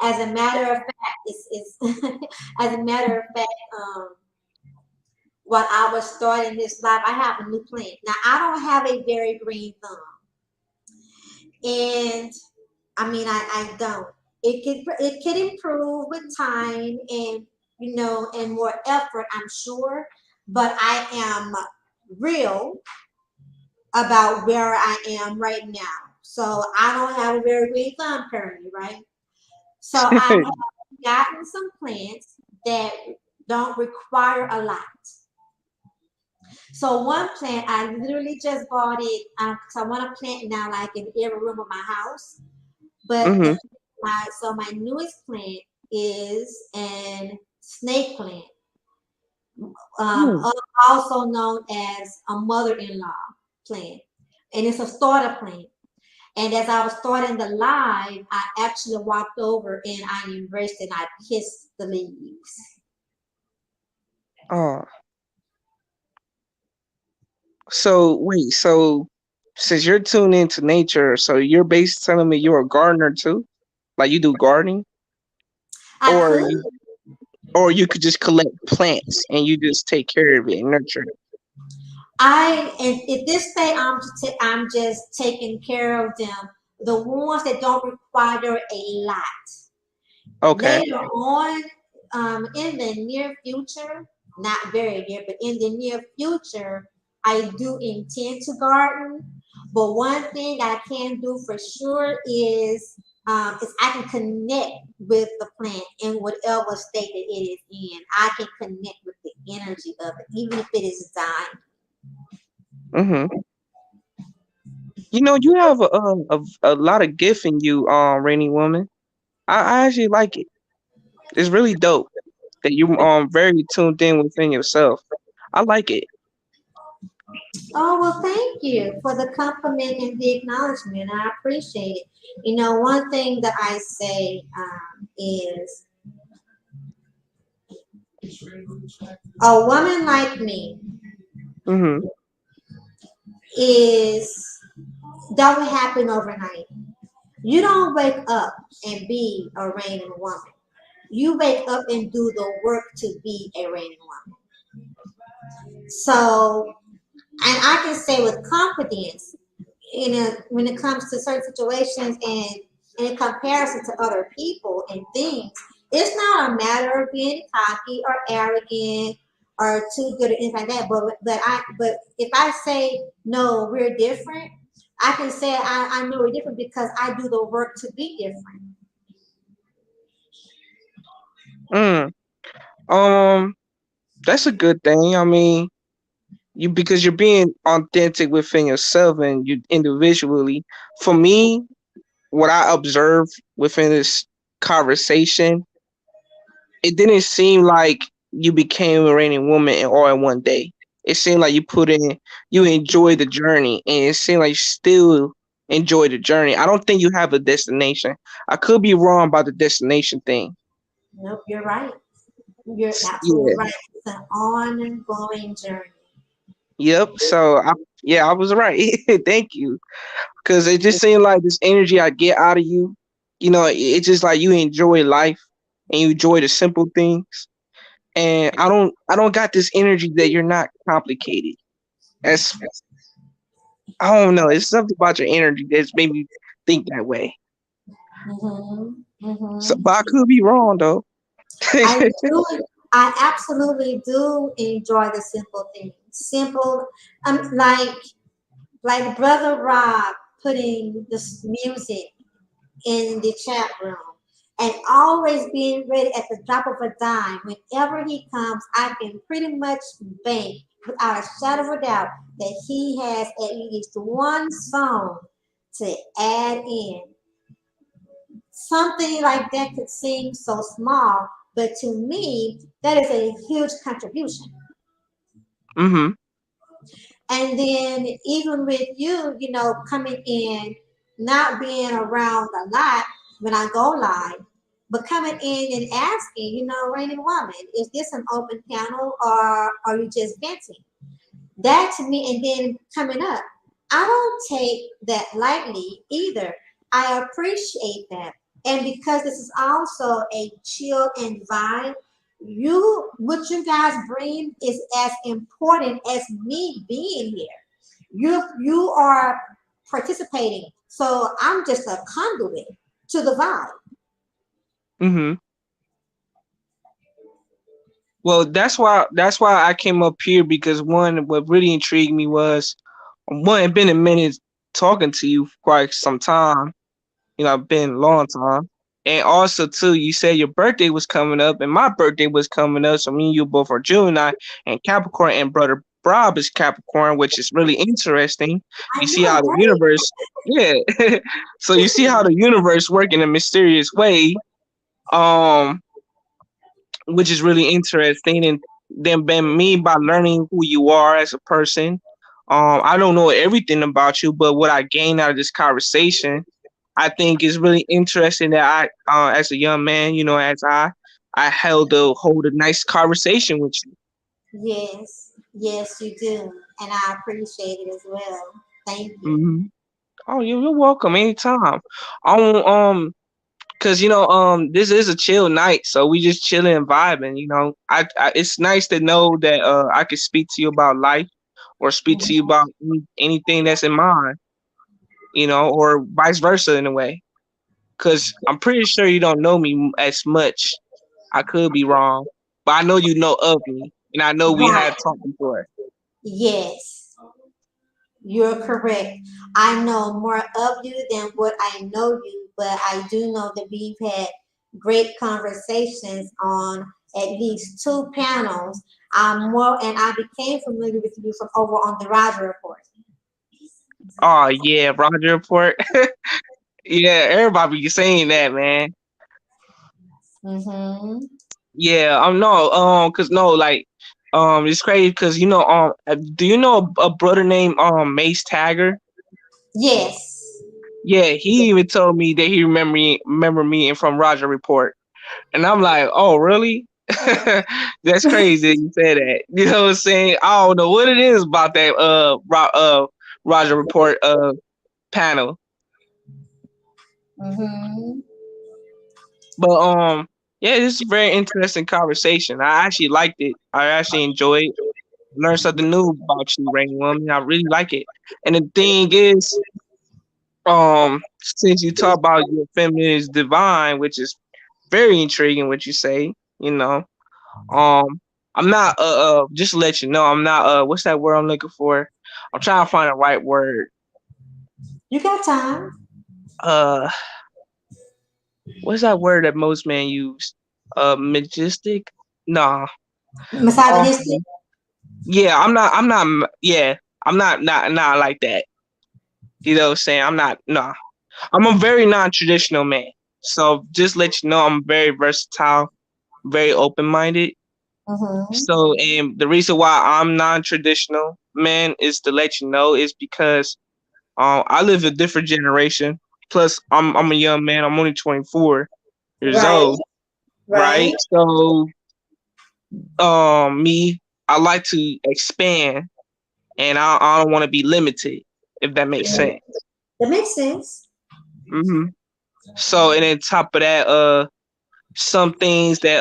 As a matter of fact, as a matter of fact, while I was starting this life, I have a new plant. Now I don't have a very green thumb, and I mean I don't. It could improve with time and and more effort, I'm sure. But I am real about where I am right now. So I don't have a very green thumb currently, right? So I have gotten some plants that don't require a lot. So one plant, I literally just bought it because I want to plant now, like in every room of my house. But Mm-hmm. my newest plant is an snake plant, Mm. also known as a mother-in-law plant, and it's a starter plant. And as I was starting the live, I actually walked over and I embraced and I kissed the leaves. Oh, so wait, so since you're tuned into nature, so you're basically telling me you're a gardener too? Like you do gardening? I Or could. you could just collect plants and you just take care of it and nurture it. And at this stage, I'm just taking care of them. The ones that don't require a lot. Okay. Later on, in the near future, not very near, but in the near future, I do intend to garden. But one thing I can do for sure is I can connect with the plant in whatever state that it is in. I can connect with the energy of it, even if it is dying. Mm-hmm. You know, you have a lot of gift in you, Rainy Woman. I actually like it. It's really dope that you very tuned in within yourself. I like it. Oh, well, thank you for the compliment and the acknowledgement. I appreciate it. One thing that I say is a woman like me Mm-hmm. is don't happen overnight. You don't wake up and be a reigning woman. You wake up and do the work to be a reigning woman. So, and I can say with confidence, when it comes to certain situations and in comparison to other people and things, it's not a matter of being cocky or arrogant or too good or anything like that. But if I say no, we're different, I can say I know we're different because I do the work to be different. Mm. Um, that's a good thing. I mean, you because you're being authentic within yourself and you individually. For me, what I observed within this conversation, it didn't seem like you became a reigning woman all in one day. It seemed like you enjoy the journey, and it seemed like you still enjoy the journey. I don't think you have a destination. I could be wrong about the destination thing. Nope, you're right. You're absolutely Yeah. right. It's an ongoing journey. Yep. Yeah, I was right. Thank you. Because it just seemed like this energy I get out of you. It's just like you enjoy life and you enjoy the simple things. And I don't got this energy that you're not complicated. As I don't know, it's something about your energy that's made me think that way. Hmm. So, Hmm. but I could be wrong though. I do. I absolutely do enjoy the simple things. Simple, like Brother Rob putting this music in the chat room and always being ready at the drop of a dime. Whenever he comes, I can pretty much bank without a shadow of a doubt that he has at least one song to add in. Something like that could seem so small, but to me, that is a huge contribution. Mhm. And then even with you, coming in, not being around a lot when I go live, but coming in and asking, Raining Woman, is this an open panel or are you just venting? That to me, and then coming up, I don't take that lightly either. I appreciate that. And because this is also a chill and vibe, what you guys bring is as important as me being here. You are participating. So I'm just a conduit to the vibe. Mhm. Well, that's why I came up here because one, what really intrigued me was one, it been a minute talking to you for quite some time. I've been a long time. And also too, you said your birthday was coming up and my birthday was coming up. So me and you both are Gemini and Capricorn and brother Bob is Capricorn, which is really interesting. I You see know, how the right? universe, yeah. So you see how the universe work in a mysterious way. Um, which is really interesting. And then been me by learning who you are as a person. I don't know everything about you, but what I gained out of this conversation, I think is really interesting that as a young man, as I hold a nice conversation with you. Yes, yes, you do. And I appreciate it as well. Thank you. Hmm. Oh, you're welcome anytime. Cause this is a chill night, so we just chilling and vibing. It's nice to know that I can speak to you about life or speak to you about anything that's in mind, or vice versa in a way. Cause I'm pretty sure you don't know me as much. I could be wrong, but I know you know of me, and I know we Right. had talked before. Yes, you're correct. I know more of you than what I know you, but I do know that we've had great conversations on at least two panels. And I became familiar with you from over on the Roger Report. Oh yeah, Roger Report. Yeah, everybody be saying that, man. Mm-hmm. Yeah, no, cause no, like, it's crazy, cause do you know a brother named Mace Tagger? Yes. Yeah, he even told me that he remember me and from Roger Report, and I'm like, oh really? That's crazy that you said that. You know what I'm saying? I don't know what it is about that Roger Report panel, Mm-hmm. but yeah, this is a very interesting conversation. I actually liked it. I actually enjoyed it. Learn something new about you, Rain Woman. I really like it. And the thing is, since you talk about your feminine is divine, which is very intriguing what you say, um, I'm not just to let you know, I'm not what's that word I'm looking for? I'm trying to find the right word. You got time. Uh, what's that word that most men use? Majestic? Nah. Misogynistic. Yeah, yeah, I'm not like that. You know what I'm saying? I'm not, no. I'm a very non-traditional man. So just let you know I'm very versatile, very open-minded. Mm-hmm. So, and the reason why I'm non-traditional, man, is to let you know is because I live a different generation. Plus, I'm a young man. I'm only 24 years Right. old, Right. right? So, me, I like to expand, and I don't want to be limited, if that makes sense. That makes sense. Hmm. So, and then top of that, some things that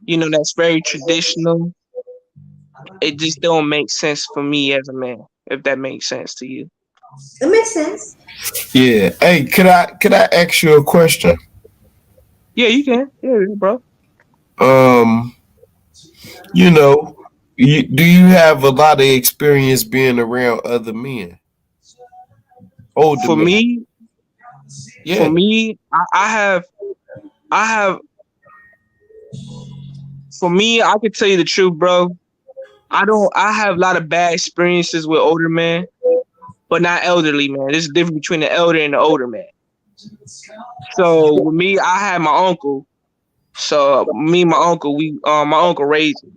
that's very traditional. It just don't make sense for me as a man, if that makes sense to you. It makes sense. Yeah. Hey, could I ask you a question? Yeah, you can. Yeah, bro. Um, you know, do you have a lot of experience being around other men, older For men? me, for Yeah. me, I have, for me, I can tell you the truth, bro. I have a lot of bad experiences with older men, but not elderly man. There's a difference between the elder and the older man. So with me, I had my uncle. So me and my uncle, my uncle raised me.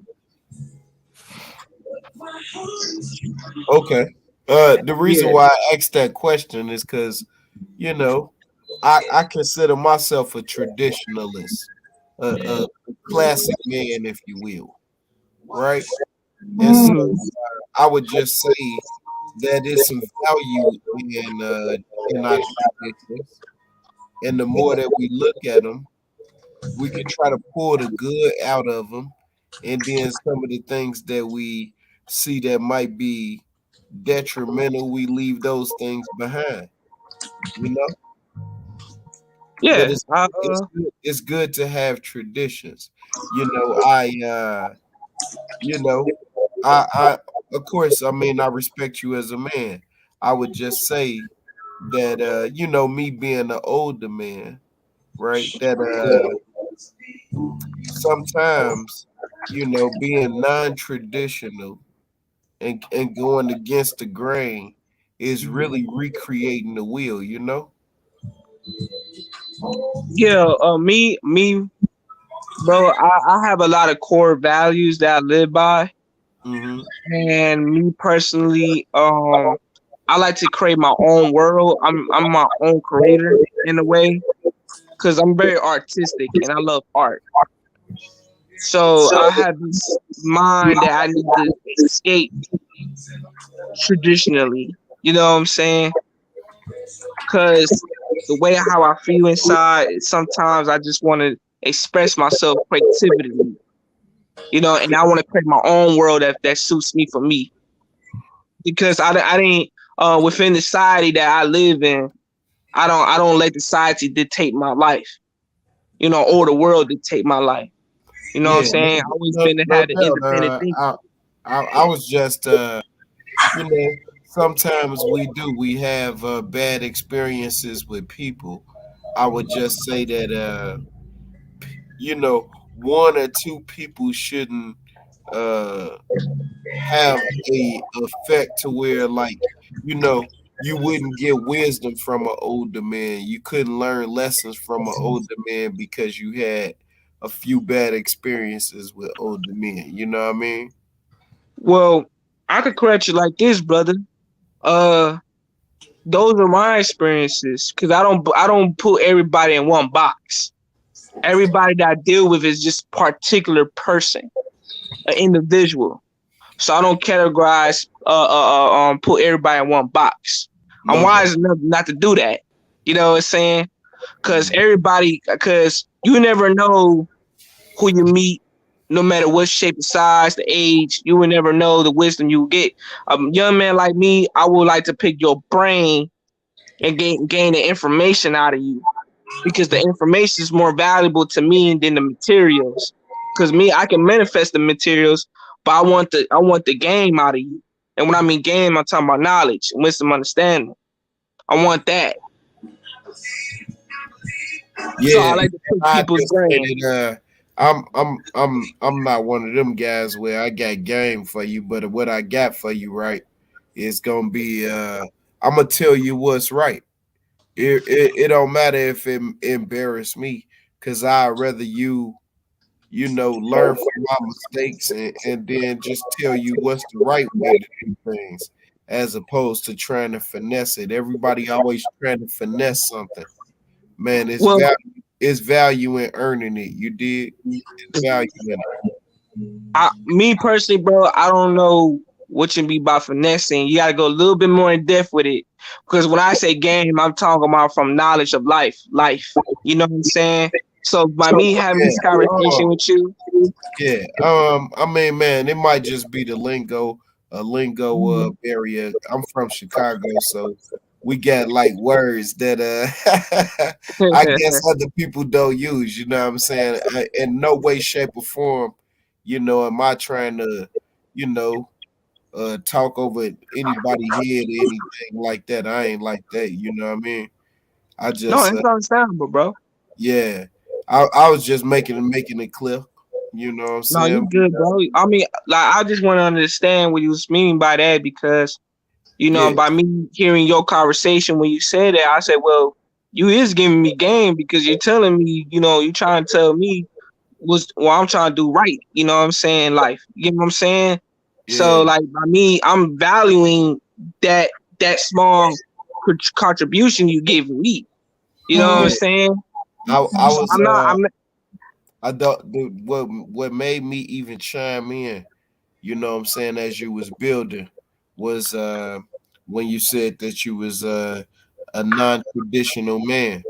Okay. The reason Yeah, why I asked that question is because, you know, I consider myself a traditionalist, a classic man, if you will, right? And so mhm. I would just say that there's some value in our traditions, and the more that we look at them, we can try to pull the good out of them, and then some of the things that we see that might be detrimental, we leave those things behind. You know, but Yeah. it's good to have traditions. You know, you know, I of course, I mean, I respect you as a man. I would just say that me being an older man, right? That sometimes, being non-traditional and going against the grain is really recreating the wheel, you know? Yeah, bro. I have a lot of core values that I live by, Hmm. and me personally, I like to create my own world. I'm my own creator in a way because I'm very artistic and I love art. So I have this mind that I need to escape traditionally. You know what I'm saying? Because the way how I feel inside, sometimes I just want to express myself creatively. You know, and I want to create my own world that suits me for me. Because I didn't within the society that I live in, I don't let the society dictate my life. You know, or the world dictate my life. You know what I'm Yeah, saying? I always no, been to no have the doubt. independent thinking. I was just, sometimes we have bad experiences with people. I would just say that, one or two people shouldn't uh, have a effect to where, like, you wouldn't get wisdom from an older man. You couldn't learn lessons from an older man because you had a few bad experiences with older men. You know what I mean? Well, I could correct you like this, brother. Uh, those are my experiences because I don't put everybody in one box. Everybody that I deal with is just particular person, an individual. So I don't categorize, put everybody in one box. I'm No doubt. wise enough not to do that. You know what I'm saying? Because you never know who you meet, no matter what shape, the size, the age. You will never know the wisdom you will get. A young man like me, I would like to pick your brain and gain the information out of you because the information is more valuable to me than the materials. Because me, I can manifest the materials, but I want the game out of you. And when I mean game, I'm talking about knowledge, wisdom, understanding. I want that. So Yeah, I like to pick I people's just say brain. that I'm not one of them guys where I got game for you, but what I got for you, right, is gonna be I'm gonna tell you what's right. It don't matter if it embarrass me, cause I rather learn from my mistakes and then just tell you what's the right way to do things, as opposed to trying to finesse it. Everybody always trying to finesse something. Man, Well, it's value in earning it. You did. It's value in it. me personally, bro, I don't know what you mean by finessing. You got to go a little bit more in depth with it. Because when I say game, I'm talking about from knowledge of life. You know what I'm saying? So by me having Yeah. this conversation with you, Yeah. I mean, man, it might just be the lingo a lingo Mhm. barrier. I'm from Chicago, so we got like words that I guess other people don't use. You know what I'm saying? In no way, shape, or form, am I trying to, you know, talk over anybody head or anything like that. I ain't like that. You know what I mean? I No, just it's understandable, bro. yeah. I was just making it clear. You know what I'm No, you saying? good, bro. I mean, like, I just want to understand what you was meaning by that because, Yeah, by me hearing your conversation when you said that, I said, well, you is giving me game because you're telling me, you're trying to tell me what I'm trying to do right. You know what I'm saying? Life. You know what I'm saying? So, yeah, like, by me, I'm valuing that that small contribution you giving me. You know what I'm yeah. saying? I So was I'm not. I thought what made me even chime in, you know what I'm saying, as you was building was when you said that you was a non-traditional man.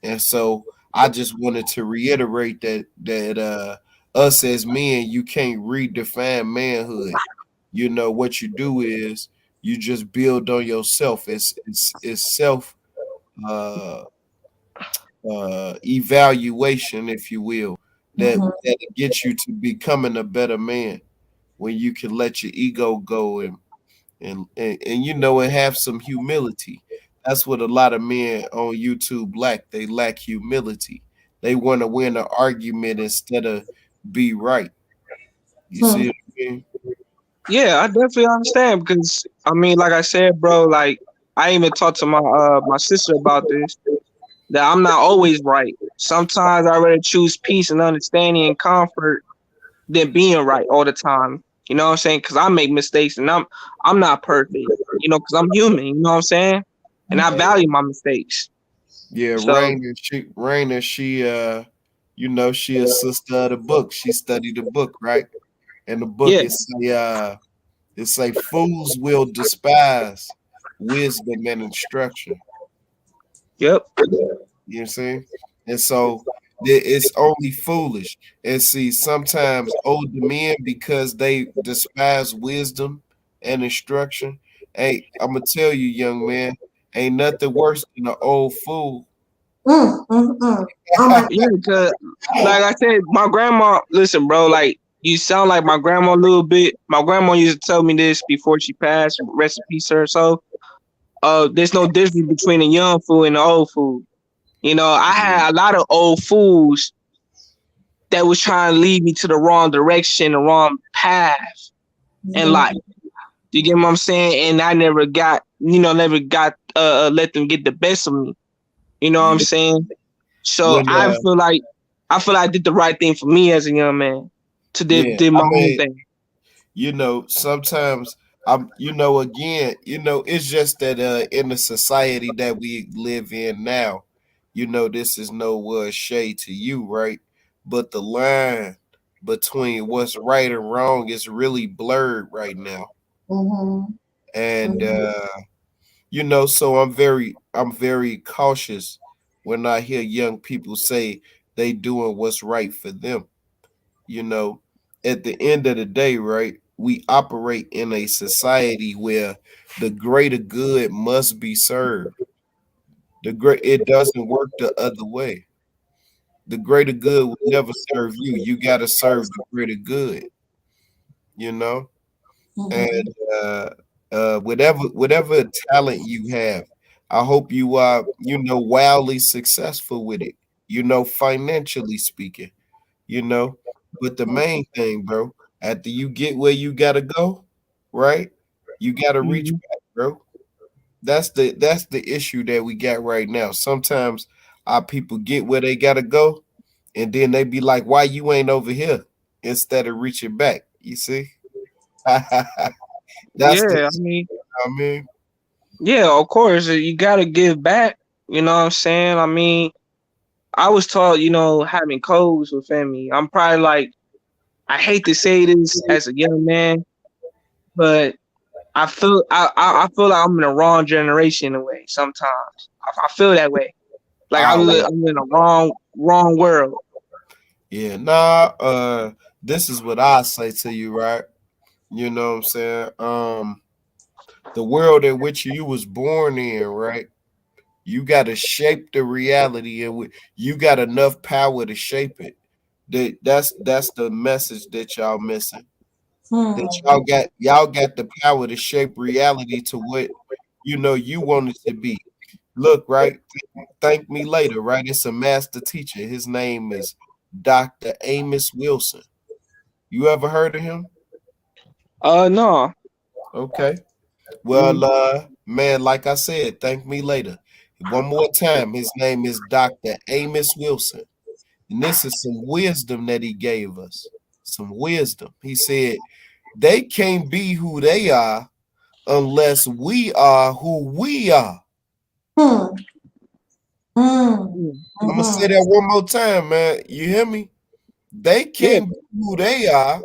And so I just wanted to reiterate that us as men, you can't redefine manhood. You know what you do is you just build on yourself. It's self uh evaluation, if you will, that gets you to becoming a better man when you can let your ego go and and have some humility. That's what a lot of men on YouTube lack. They lack humility. They want to win an argument instead of be right. You see what I mean? Yeah, I definitely understand because I mean, like I said, bro, like I even talked to my sister about this that I'm not always right. Sometimes I rather choose peace and understanding and comfort than being right all the time. You know what I'm saying? Because I make mistakes and I'm not perfect. Because I'm human. You know what I'm saying? And I value my mistakes. Yeah, So Rainer, she a sister of the book. She studied the book, right? And the book yeah, it's like fools will despise wisdom and instruction. yep, You know what I'm saying? And so it's only foolish. And see, sometimes older men, because they despise wisdom and instruction, hey, I'm gonna tell you, young man, ain't nothing worse than an old fool. Oh my yeah. Because like I said, my grandma. Listen, bro. Like you sound like my grandma a little bit. My grandma used to tell me this before she passed. Rest in peace, to her soul. There's no difference between a young fool and an old fool. I had a lot of old fools that was trying to lead me to the wrong direction, the wrong path in life. You get what I'm saying? And I never got let them get the best of me. You know what I'm Yeah. saying? So When I feel like I did the right thing for me as a young man to yeah, did I my own mean, thing. sometimes again, it's just that in the society that we live in now, this is no shade to you, right? But the line between what's right and wrong is really blurred right now. And so I'm very cautious when I hear young people say they doing what's right for them. you know, at the end of the day, right, we operate in a society where the greater good must be served. It doesn't work the other way. The greater good will never serve you. You got to serve the greater good, you know? And whatever talent you have, I hope you are, wildly successful with it, financially speaking. you know. But the main thing, bro, after you get where you gotta go, right? You gotta reach Mhm. back, bro. That's the issue that we got right now. Sometimes our people get where they gotta go, and then they be like, "Why you ain't over here?" Instead of reaching back. You see, that's the Yeah, I mean, I mean, yeah, of course you gotta give back. You know what I'm saying? I mean, I was taught, having codes with family. I'm probably like, I hate to say this as a young man, but I feel like I'm in the wrong generation in a way. Sometimes I feel that way. Like I'm oh I'm in a wrong world. yeah, nah. This is what I say to you, right? You know what I'm saying? The world in which you was born in, right? You got to shape the reality in which you got enough power to shape it. That's the message that y'all missing. That Hmm. y'all got the power to shape reality to what you want it to be. Look, right? Thank me later, right? It's a master teacher. His name is Dr. Amos Wilson. You ever heard of him? No. Okay. Mm. Well, man, like I said, thank me later. One more time, his name is Dr. Amos Wilson. And this is some wisdom that he gave us. Some wisdom. He said, they can't be who they are unless we are who we are. Hmm. Hmm. Mm. I'm gonna say Hmm. that one more time, man. You hear me? They Yeah. can't be who they are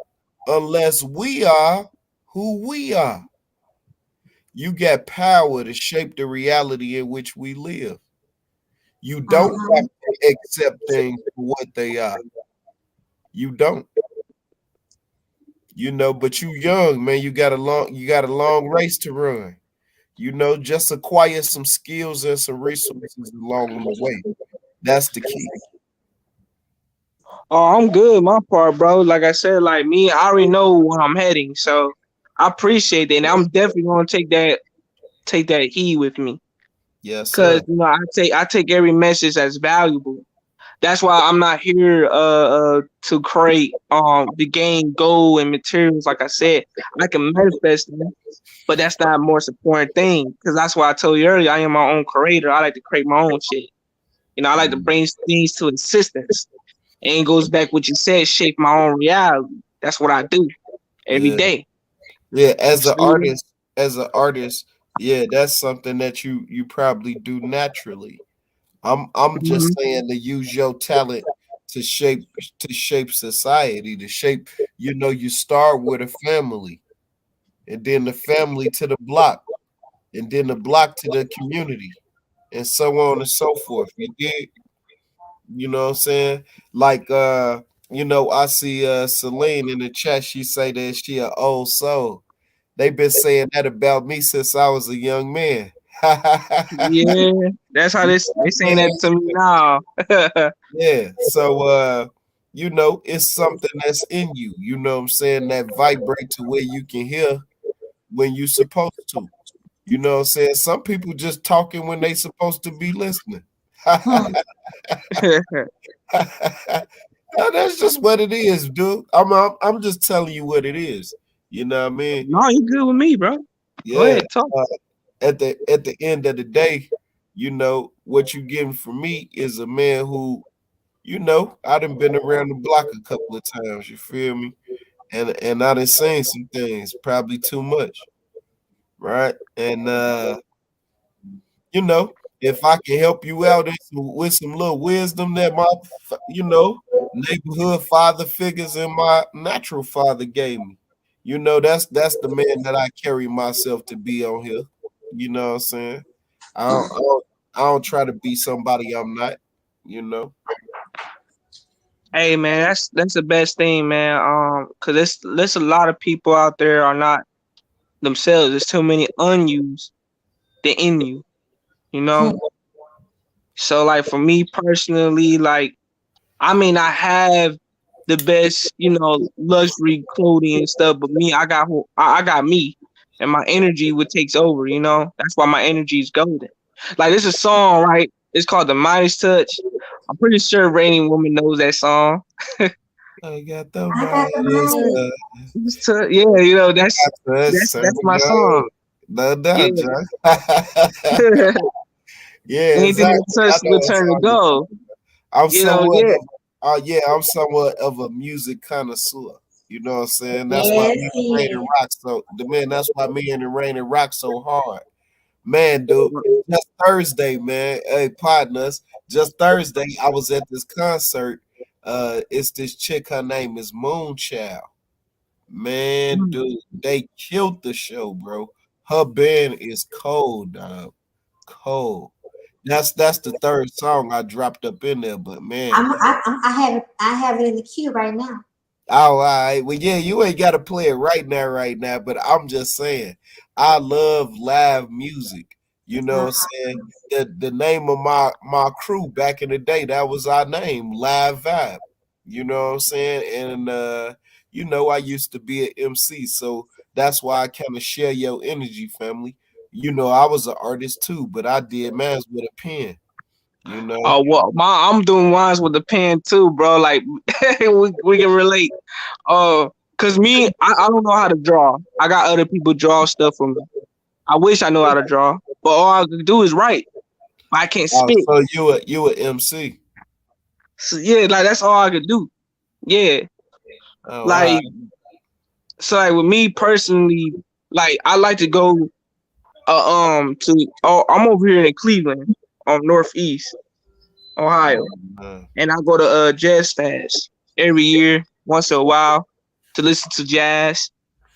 unless we are who we are. You got power to shape the reality in which we live. You don't Uh-huh. have to accept things for what they are. You don't. But you young, man. You got a long race to run. Just acquire some skills and some resources along the way. That's the key. Oh, I'm good, my part, bro. Like I said, like me, I already know where I'm heading, so I appreciate that, and I'm definitely gonna take that heed with me, Yes, cause sir. I take every message as valuable. That's why I'm not here to create the game goal and materials. Like I said, I can manifest them, but that's not the most important thing. Because that's why I told you earlier, I am my own creator. I like to create my own shit. I like to Mm, bring things to existence. And it goes back what you said, shape my own reality. That's what I do every yeah. day. Yeah, as an So, artist, yeah, that's something that you probably do naturally. I'm just mhm. saying to use your talent to shape society, to shape, you start with a family, and then the family to the block, and then the block to the community, and so on and so forth. You did, what I'm saying? Like I see Celine in the chat, she say that she an old soul. They've been saying that about me since I was a young man. Yeah, that's how they saying that to me now. Yeah. So it's something that's in you, what I'm saying, that vibrate to where you can hear when you supposed to. You know what I'm saying? Some people just talking when they supposed to be listening. Hmm. That's just what it is, dude. I'm just telling you what it is. You know what I mean? No, you good with me, bro. Go Yeah. ahead, talk. Uh, at the end of the day, what you getting from me is a man who, I done been around the block a couple of times, you feel me? And I done seen some things, probably too much, right? And if I can help you out with some little wisdom that my neighborhood father figures and my natural father gave me. That's the man that I carry myself to be on here. You know what I'm saying? I don't try to be somebody I'm not, you know. Hey man, that's the best thing, man. Cause there's a lot of people out there are not themselves. There's too many unused than in you, you know. Hmm. So like for me personally, like I may not have the best, luxury clothing and stuff, but me, I got me, and my energy what takes over. That's why my energy is golden. Like there's a song, right? It's called "The Midas Touch." I'm pretty sure Raining Woman knows that song. I got the I got the Midas money. Yeah, that's touch, that's turn that's my gold. song. No Yeah. doubt, John. Yeah, Anything that exactly. I touch know will what turn to song you're talking gold. about. Yeah. I'm somewhat of a music connoisseur. You know what I'm saying? That's why Yes, me and Rain and he Rock that's why me and Rain and Rock so hard. Man, dude, just Thursday, man. Hey, partners, just Thursday, I was at this concert. It's this chick, her name is Moonchild. Man, Mm. dude, they killed the show, bro. Her band is cold, dog. Cold. That's the third song I dropped up in there, but man, I have it in the queue right now. All right. Well, yeah, you ain't got to play it right now, but I'm just saying, I love live music. You know what I'm saying? The name of my crew back in the day, that was our name, Live Vibe. You know what I'm saying? And you know, I used to be an MC, so that's why I kind of share your energy, family. You know, I was an artist too, but I did mine with a pen, you know. Oh well, I'm doing wines with the pen too, bro. Like we can relate. Cause me, I don't know how to draw. I got other people draw stuff for me. I wish I knew how to draw, but all I can do is write. I can't Oh, spit. so you a MC. So yeah, like that's all I could do. Yeah, Oh, all right. like so like with me personally, like I like to go to I'm over here in Cleveland, northeast Ohio, Uh, and I go to Jazz Fest every year, once in a while, to listen to jazz.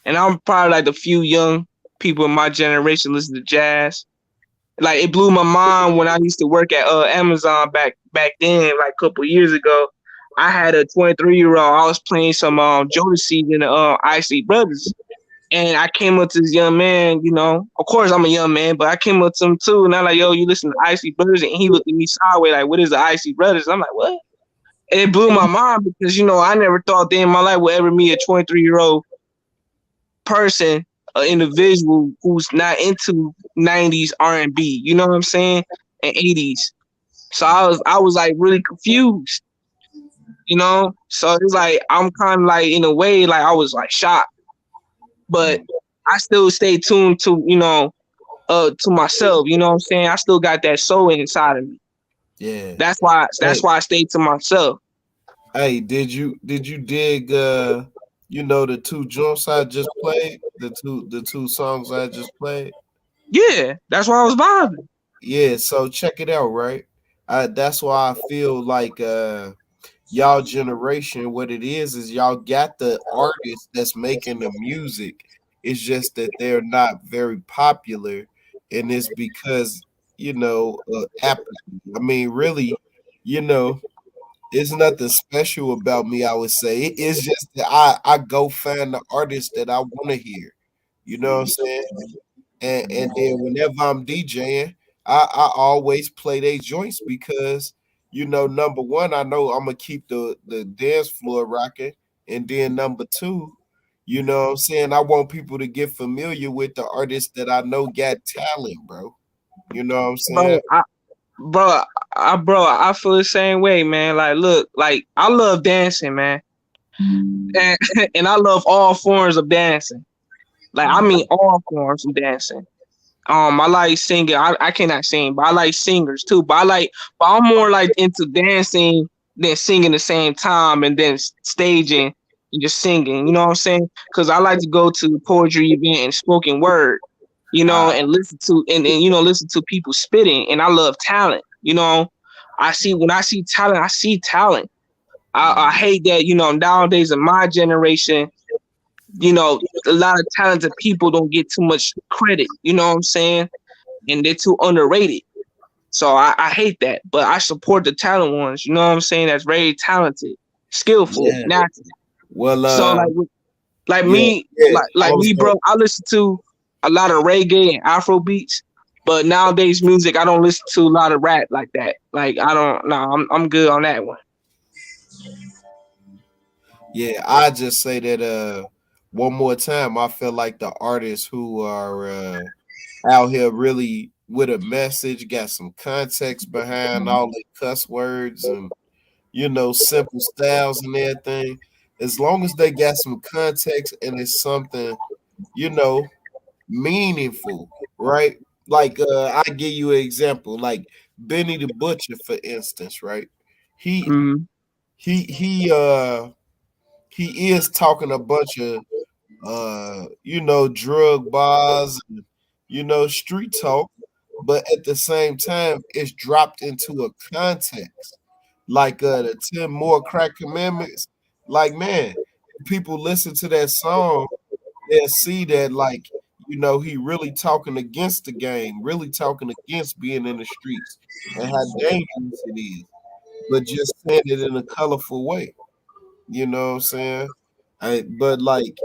And I'm probably like the few young people in my generation listen to jazz. Like it blew my mind when I used to work at Amazon back then, like a couple years ago. I had a 23-year-old. I was playing some Jodeci and the Isley Brothers, and I came up to this young man. You know, of course I'm a young man, but I came up to him too, and I'm like, "Yo, you listen to Isley Brothers?" And he looked at me sideways, like, "What is the Isley Brothers?" I'm like, "What?" And it blew my mind because I never thought day in my life would ever meet a 23-year-old person, an individual who's not into 90s R&B. You know what I'm saying? And 80s. So I was like really confused. So it's like I'm kind of like in a way like I was like shocked, but I still stay tuned to to myself. You know what I'm saying? I still got that soul inside of me. yeah. That's Hey, why I stay to myself. hey, did you dig you know the two joints I just played? The two songs I just played? Yeah, that's why I was vibing. Yeah, so check it out, right? That's why I feel like y'all generation, what it is y'all got the artists that's making the music. It's just that they're not very popular, and it's because apathy. I mean, really, you know, it's nothing special about me. I would say it's just that I go find the artist that I want to hear. You know what I'm saying? And then whenever I'm DJing, I always play they joints because number one, I know I'm gonna keep the dance floor rocking, and then number two, you know what I'm saying, I want people to get familiar with the artists that I know got talent, bro. You know what I'm saying? Bro, bro, I feel the same way, man. Like, look, like I love dancing, man, and and I love all forms of dancing. Like, I mean, all forms of dancing. I like singing. I cannot sing, but I like singers too. But I'm more like into dancing than singing the same time, and then staging and just singing. You know what I'm saying? Because I like to go to poetry event and spoken word, Uh, and listen to listen to people spitting. And I love talent. When I see talent, I see talent. I hate that nowadays in my generation, a lot of talented people don't get too much credit. You know what I'm saying? And they're too underrated. So I hate that. But I support the talent ones, you know what I'm saying? That's very talented, skillful, yeah. natural. Well, So like yeah, me, yeah. like me, Also, bro, I listen to a lot of reggae and Afro beats. But nowadays music, I don't listen to a lot of rap like that. Like I don't no, I'm good on that one. yeah, I just say that one more time. I feel like the artists who are out here really with a message, got some context behind all the cuss words and simple styles and everything. As long as they got some context and it's something, you know, meaningful, right? Like I give you an example, like Benny the Butcher, for instance, right? He Mm-hmm. he he is talking a bunch of drug bars and street talk, but at the same time, it's dropped into a context. Like the 10 more crack commandments. Like, man, if people listen to that song, they'll see that he really talking against the game, really talking against being in the streets and how dangerous it is, but just saying it in a colorful way. You know what I'm saying? But like,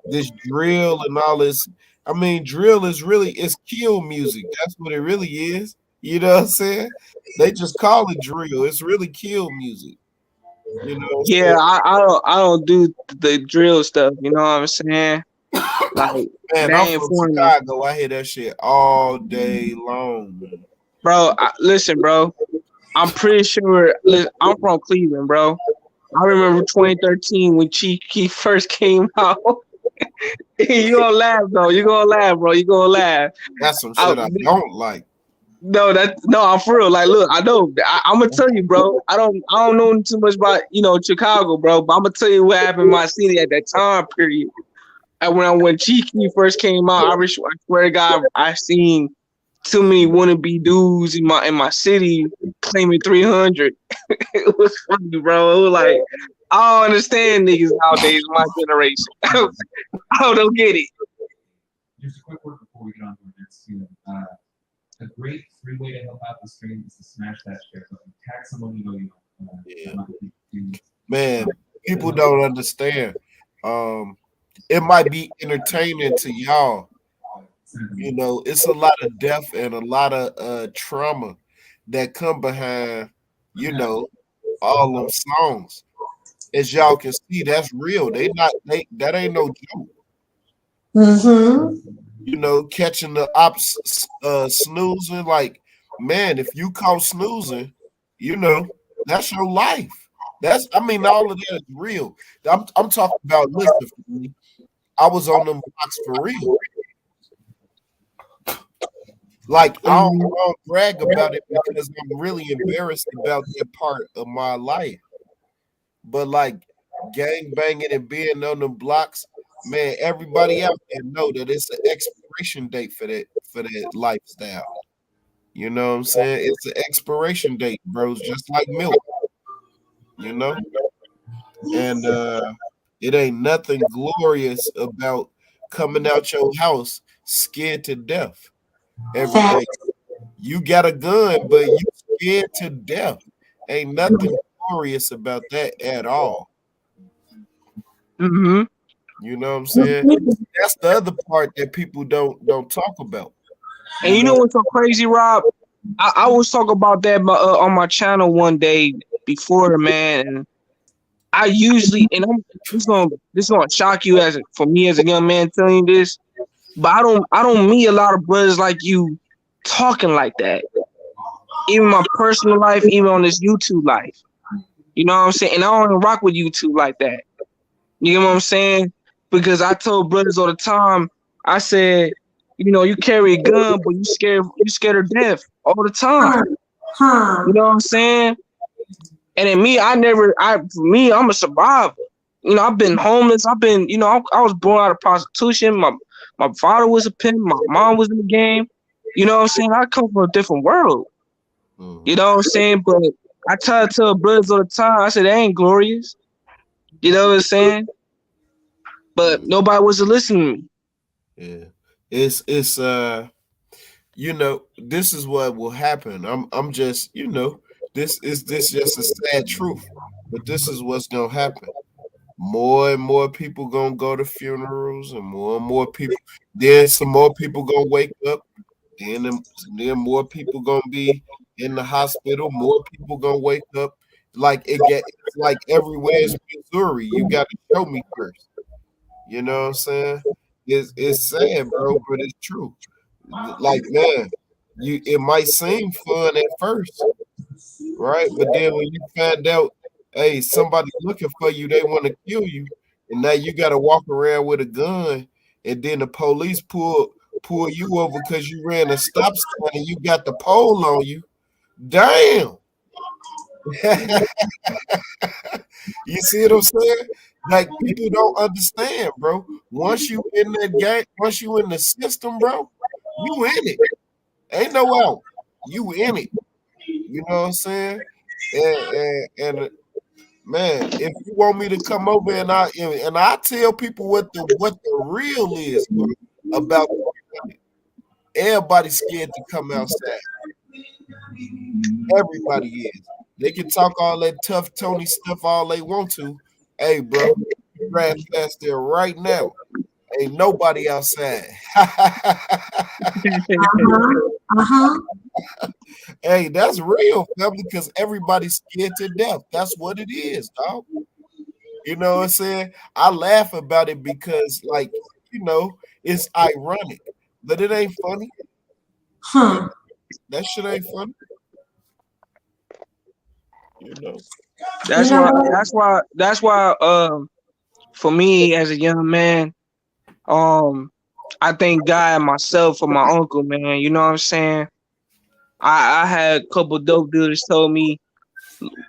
this drill and all this. I mean, drill is really it's kill music. That's what it really is. You know what I'm saying? They just call it drill. It's really kill music. You know what Yeah, I don't do the drill stuff. You know what I'm saying? Like Man, that I'm ain't from for me, Chicago. I hear that shit all day long, man. bro. Listen, bro. I'm pretty sure. I'm from Cleveland, bro. I remember 2013 when Chief Keef first came out. You gonna laugh though. You gonna laugh, bro. You gonna laugh. That's some I, shit I don't like. no, I'm for real. Like, look, I know. I'm gonna tell you, bro. I don't know too much about Chicago, bro. But I'm gonna tell you what happened in my city at that time period. And when Cheeky first came out, I swear to God, I seen too many wannabe dudes in my city claiming 300. It was funny, bro. It was like I don't understand niggas nowadays, my generation. I don't get it. Just a quick word before we get on to our next tune. A great free way to help out the stream is to smash that share button. Tag someone you know you know. Yeah. Man, people don't understand. It might be entertaining to y'all. It's a lot of death and a lot of trauma that come behind, all them songs. As y'all can see, that's real. That ain't no joke. Catching the ops snoozing, like, man, if you caught snoozing, that's your life. All of that is real. I'm talking about listen. I was on them blocks for real. Like I don't brag about it because I'm really embarrassed about that part of my life. But like gang banging and being on them blocks, man, everybody out there know that it's an expiration date for that lifestyle. You know what I'm saying? It's an expiration date, bros, just like milk. You know? And it ain't nothing glorious about coming out your house scared to death every day. You got a gun, but you scared to death. Ain't nothing glorious about that at all. Mm-hmm. You know what I'm saying? That's the other part that people don't talk about. And you know what's so crazy, Rob? I was talking about that on my channel one day before, man. And I usually, and this gonna shock you for me as a young man telling you this, but I don't meet a lot of brothers like you talking like that. Even my personal life, even on this YouTube life. You know what I'm saying? And I don't even rock with YouTube like that. You know what I'm saying? Because I told brothers all the time, I said, you carry a gun, but you scared of death all the time. You know what I'm saying? And in me, for me, I'm a survivor. I've been homeless. I've been, I was born out of prostitution. My father was a pimp. My mom was in the game. You know what I'm saying? I come from a different world. Mm-hmm. You know what I'm saying? But I try to tell brothers all the time, I said, they ain't glorious. You know what I'm saying? But nobody was listening to me. Yeah. It's this is what will happen. I'm just, this just a sad truth. But this is what's gonna happen. More and more people gonna go to funerals, and more people. Then some more people gonna wake up. Then more people gonna be in the hospital. More people gonna wake up. It's like everywhere is Missouri. You got to show me first. You know what I'm saying? It's sad, bro, but it's true. Like, man, it might seem fun at first, right? But then when you find out, hey, somebody looking for you, they want to kill you, and now you got to walk around with a gun, and then the police pull you over because you ran a stop sign and you got the pole on you. Damn. You see what I'm saying? Like, people don't understand, bro. Once you in that game, once you in the system, bro, you in it. Ain't no out. You in it. You know what I'm saying? And man, if you want me to come over and I tell people what the real is, bro, about everybody's scared to come outside. Everybody is. They can talk all that tough Tony stuff all they want to. Hey, bro, you drive past there right now. Ain't nobody outside. Uh-huh. Uh-huh. Hey, that's real, family, because everybody's scared to death. That's what it is, dog. You know what I'm saying? I laugh about it because, like, it's ironic, but it ain't funny. You Huh. know, that shit ain't funny. You know. You That's know why. what? That's why. For me as a young man, um, I thank God and myself for my uncle, man. You know what I'm saying? I had a couple dope dealers told me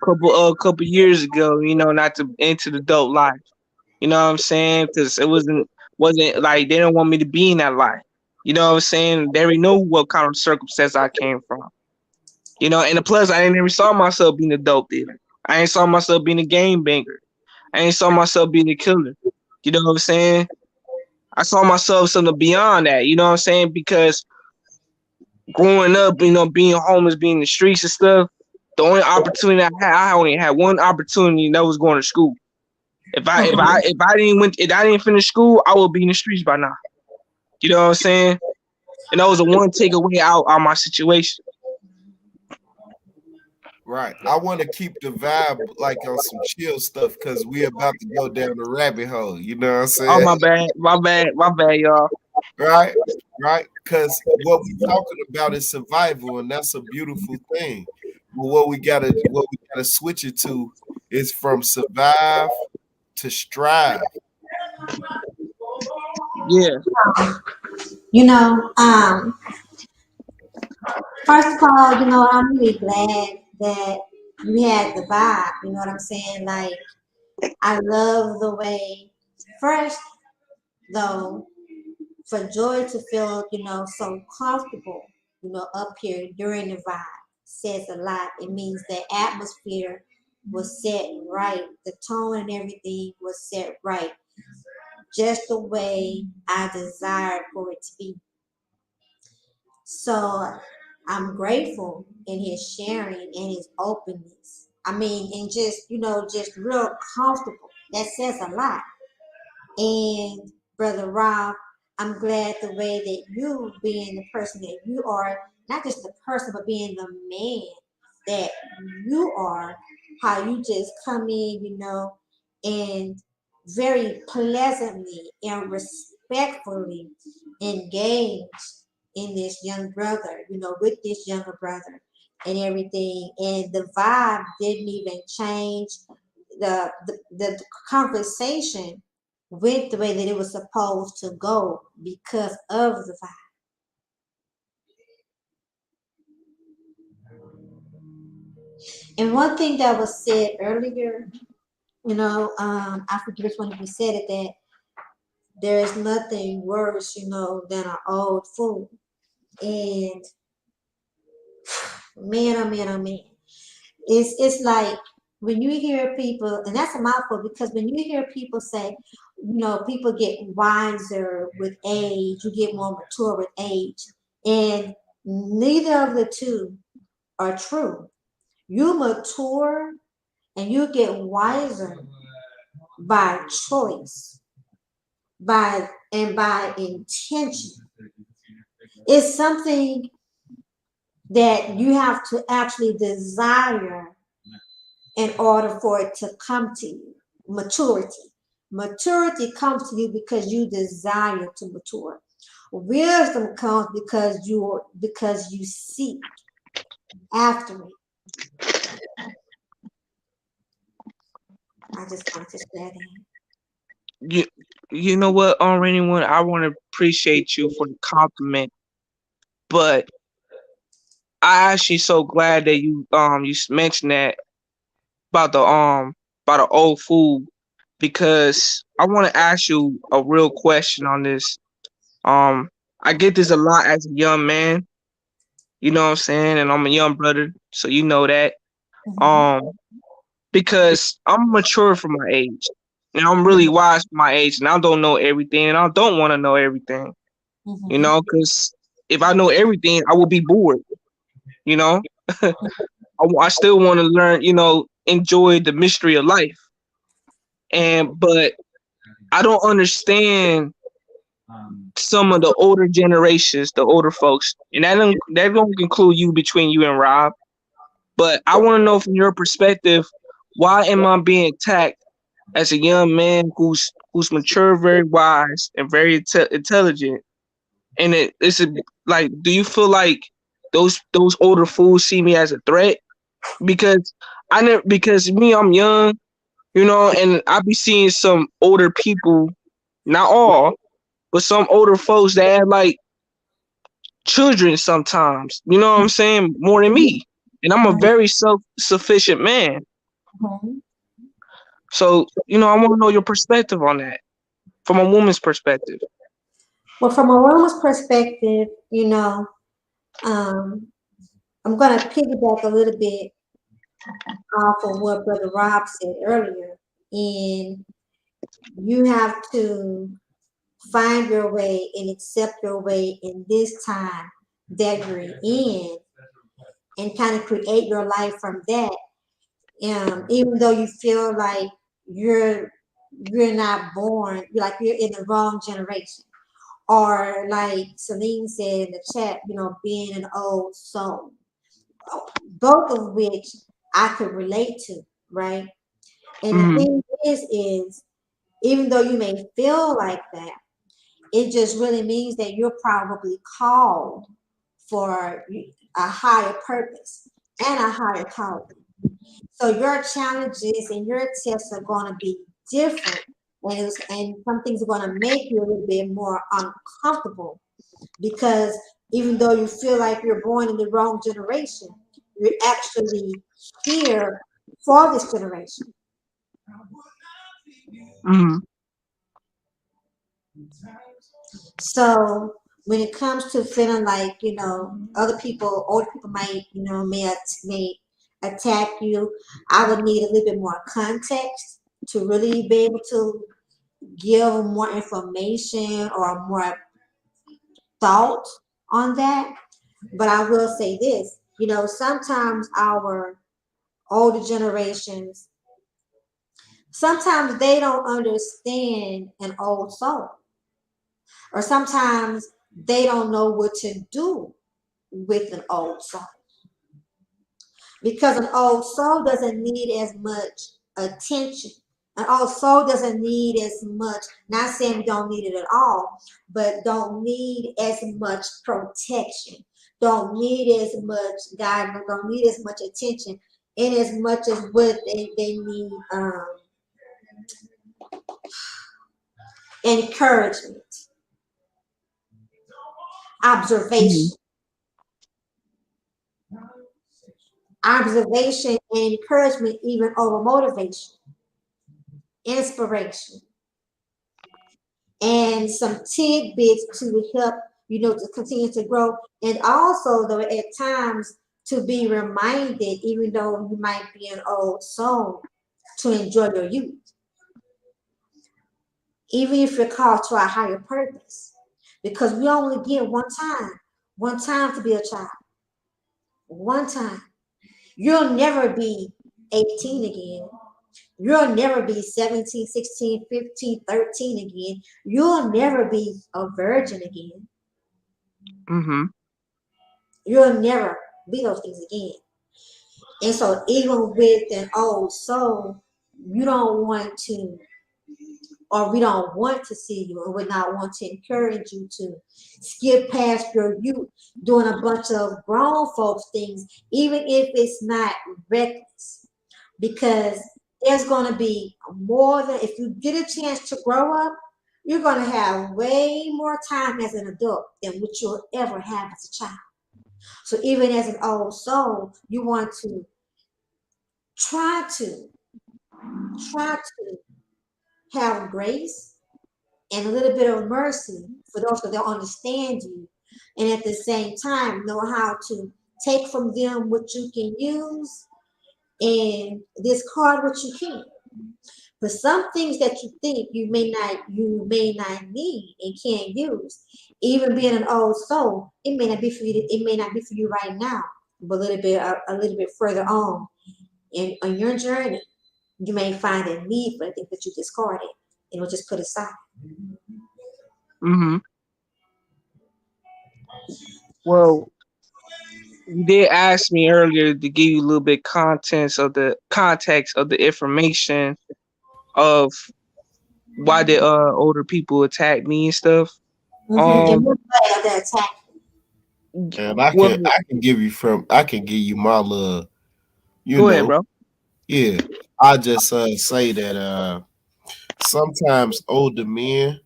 couple years ago, not to enter the dope life. You know what I'm saying? Because it wasn't like they don't want me to be in that life. You know what I'm saying? They already know what kind of circumstance I came from. And the plus I ain't never saw myself being a dope dealer. I ain't saw myself being a game banger. I ain't saw myself being a killer. You know what I'm saying? I saw myself something beyond that. You know what I'm saying? Because growing up, being homeless, being in the streets and stuff, the only opportunity I only had one opportunity, and that was going to school. If I didn't finish school, I would be in the streets by now. You know what I'm saying? And that was the one takeaway out of my situation. Right. I want to keep the vibe like on some chill stuff because we about to go down the rabbit hole. You know what I'm Oh saying? my bad, y'all. Right. Right. Because what we talking about is survival, and that's a beautiful thing. But what we gotta switch it to is from survive to strive. Yeah, You know, first of all, I'm really glad that you had the vibe. You know what I'm saying? Like, I love the way, first, though, for Joy to feel, so comfortable, up here during the vibe says a lot. It means the atmosphere was set right, the tone and everything was set right, just the way I desired for it to be. So I'm grateful in his sharing and his openness. I mean, and just, just real comfortable. That says a lot. And Brother Rob, I'm glad the way that you being the person that you are, not just the person, but being the man that you are, how you just come in, and very pleasantly and respectfully engage in this young brother, with this younger brother and everything. And the vibe didn't even change. The conversation went the way that it was supposed to go because of the vibe. And one thing that was said earlier, I forget which one of you said it, that there is nothing worse, than an old fool. And man, oh man, oh man. It's like when you hear people, and that's a mouthful because when you hear people say, people get wiser with age, you get more mature with age, and neither of the two are true. You mature and you get wiser by choice, by intention. It's something that you have to actually desire in order for it to come to you. Maturity. Maturity comes to you because you desire to mature. Wisdom comes because you seek after it. I just want to share that. you you know what, anyone, I want to appreciate you for the compliment, but I actually so glad that you mentioned that about the old food, because I want to ask you a real question on this. Um, I get this a lot as a young man, you know what I'm saying, and I'm a young brother, so you know that. Mhm. Um, because I'm mature for my age, and I'm really wise for my age, and I don't know everything, and I don't want to know everything, Mhm. because if I know everything, I will be bored, you know. I still want to learn, enjoy the mystery of life, but I don't understand some of the older generations, the older folks, and that don't include you between you and Rob. But I want to know from your perspective, why am I being attacked as a young man who's mature, very wise, and very intelligent? And like, do you feel like those older fools see me as a threat? Because because me, I'm young, and I be seeing some older people, not all, but some older folks that act like children sometimes. You know what I'm saying? More than me, and I'm a very self-sufficient man. Mhm. So I want to know your perspective on that from a woman's perspective. Well, from a woman's perspective, um, I'm going to piggyback a little bit off of what Brother Rob said earlier. And you have to find your way and accept your way in this time that you're in and kind of create your life from that. Even though you feel like you're you're not born, like you're in the wrong generation. Or like Celine said in the chat, being an old soul. Both of which I could relate to, right? And the Mm-hmm. thing is even though you may feel like that, it just really means that you're probably called for a higher purpose and a higher calling. So your challenges and your tests are going to be different, and some things are going to make you a little bit more uncomfortable because even though you feel like you're born in the wrong generation, you're actually here for this generation. Mm-hmm. So when it comes to feeling like, other people, older people might, may attack you, I would need a little bit more context to really be able to give more information or more thought on that. But I will say this, sometimes our older generations, sometimes they don't understand an old soul, or sometimes they don't know what to do with an old soul because an old soul doesn't need as much attention. An old soul doesn't need as much, not saying we don't need it at all, but don't need as much protection, don't need as much guidance, don't need as much attention, in as much as what they need encouragement, Mm-hmm. observation, observation and encouragement, even over motivation, inspiration, and some tidbits to help to continue to grow, and also though at times to be reminded, even though you might be an old soul, to enjoy your youth, even if you're called to a higher purpose, because we only get one time to be a child, one time. You'll never be 18 again. You'll never be 17, 16, 15, 13 again. You'll never be a virgin again. Mm-hmm. You'll never be those things again. And so even with an old soul, you don't want to, or we don't want to see you, or we not want to encourage you to skip past your youth doing a bunch of grown folks things, even if it's not reckless. Because there's going to be more than, if you get a chance to grow up, you're going to have way more time as an adult than what you'll ever have as a child. So even as an old soul, you want to try to try to have grace and a little bit of mercy for those that don't understand you, and at the same time know how to take from them what you can use and discard what you can't. But some things that you think you may not need and can't use, even being an old soul, it may not be for you. It may not be for you right now, but a little bit further on in on your journey, you may find a need for the things that you discarded. It was just put aside. Hmm. Well, you did ask me earlier to give you a little bit context of the information of why did older people attack me and stuff. And Um, what way of the attack? And well, I can give you my little, you go ahead, know, bro. yeah. I just say that sometimes older men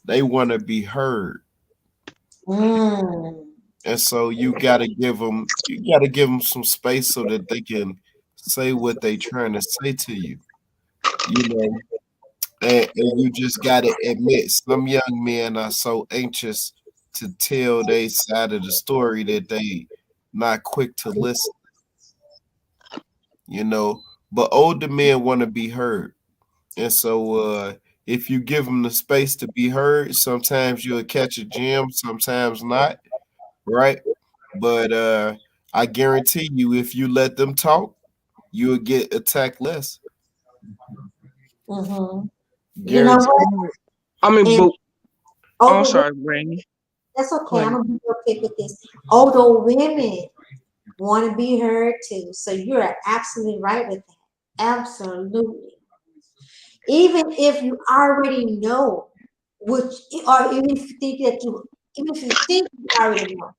they want to be heard, Mm. and so you gotta give them some space so that they can say what they trying to say to you, you know. And you just gotta admit, some young men are so anxious to tell their side of the story that they not quick to listen, you know. But older men want to be heard, and so if you give them the space to be heard, sometimes you'll catch a gem, sometimes not, right? But I guarantee you, if you let them talk, you'll get attacked less. Hmm. You know Guarantee. what? I mean, And but I'm older women, sorry, Brandy. that's Go okay. I'm ahead. gonna be real quick with this. Older women want to be heard too. So you're absolutely right with that. Absolutely. Even if you already know, which, or even if you think that you, even if you think you already know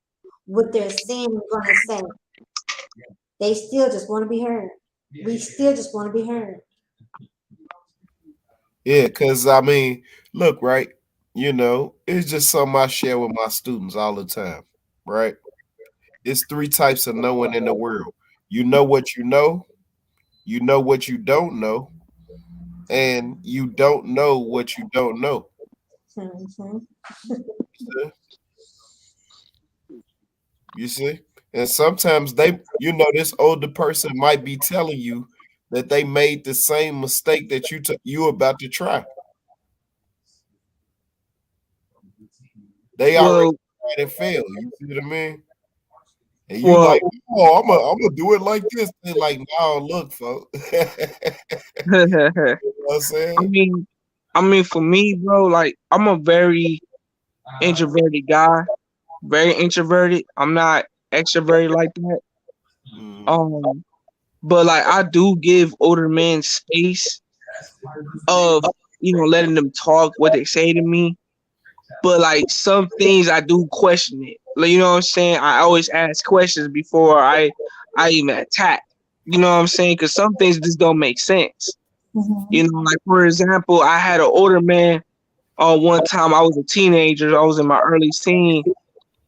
what they're saying and going to say, they still just want to be heard. We still just want to be heard. Yeah, because I mean, look, right? You know, it's just something I share with my students all the time, right? It's three types of knowing in the world. You know you know what you don't know, and you don't know what you don't know. Mhm. See? You see? And sometimes this older person might be telling you that they made the same mistake that you about to try. They already Well, tried and failed. You see what I mean? And you well, like, oh, I'm gonna do it like this. They like, no, look, folks. You I know what I'm saying? mean, for me, bro, like I'm a very introverted guy, very introverted. I'm not extroverted like that. Mhm. Um, but like I do give older men space of letting them talk what they say to me. But like some things I do question it. Like, you know what I'm saying? I always ask questions before I even attack. You know what I'm saying? Because some things just don't make sense. You Mhm. know, like for example, I had an older man one time. I was a teenager. I was in my early teen,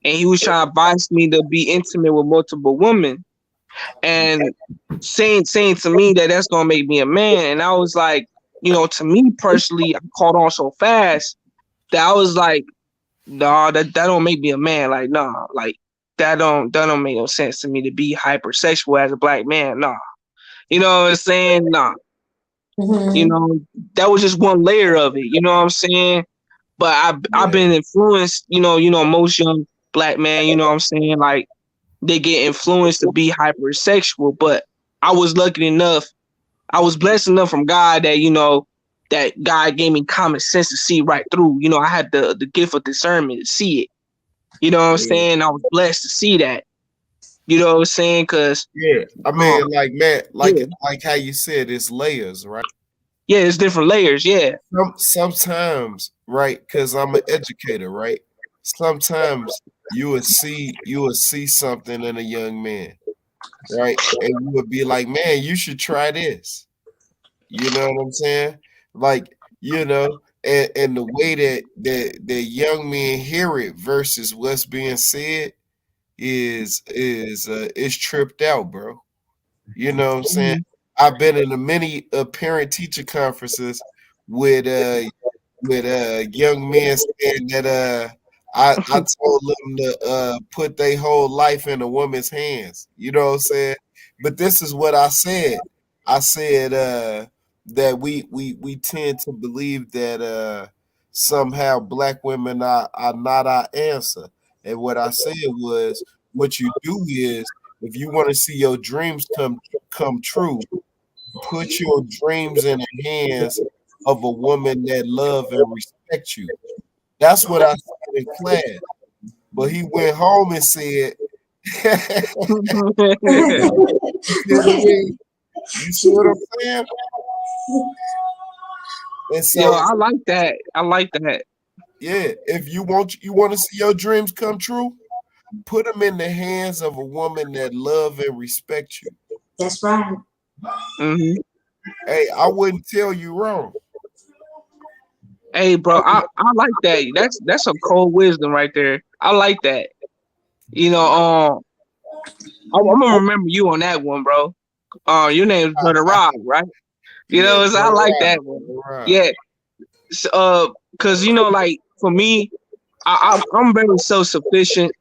and he was trying to advise me to be intimate with multiple women, and saying to me that that's gonna make me a man. And I was like, to me personally, I caught on so fast that I was like, nah, that don't make me a man. Like, nah, like that don't make no sense to me to be hypersexual as a black man. Nah. You know what I'm saying? Nah. You Mhm. know, that was just one layer of it. You know what I'm saying? But I've Yeah. been influenced, most young black men, you know what I'm saying? Like they get influenced to be hypersexual. But I was lucky enough, I was blessed enough from God that, that God gave me common sense to see right through. I had the gift of discernment to see it. You know what I'm Yeah. saying? I was blessed to see that. You know what I'm saying? Cause Yeah. I um, mean, like man, yeah, like how you said, it's layers, right? yeah, it's different layers. Yeah. Sometimes, right? Because I'm an educator, right? Sometimes you will see something in a young man, right? And you would be like, man, you should try this. You know what I'm saying? Like, and the way that the young men hear it versus what's being said is tripped out, bro. You know what I'm saying? Mhm. I've been in a many parent teacher conferences with young men saying that I told them to put their whole life in a woman's hands. You know what I'm saying? But this is what I said. I said that we tend to believe that somehow black women are not our answer. And what I said was what you do is if you want to see your dreams come true, put your dreams in the hands of a woman that love and respect you. That's what I said in class. But he went home and said, you see what I mean? You see what I'm saying? And Yo, so, I like that. I like that. yeah, if you want to see your dreams come true, put them in the hands of a woman that love and respect you. That's right. Hmm. Hey, I wouldn't tell you wrong. Hey, bro, I like that. That's some cold wisdom right there. I like that. You know, I'm gonna remember you on that one, bro. Your name's Brother Rob, right? You Yeah, know, so I brother like Rob, that one. brother Rob. Yeah, cause like for me, I'm very self sufficient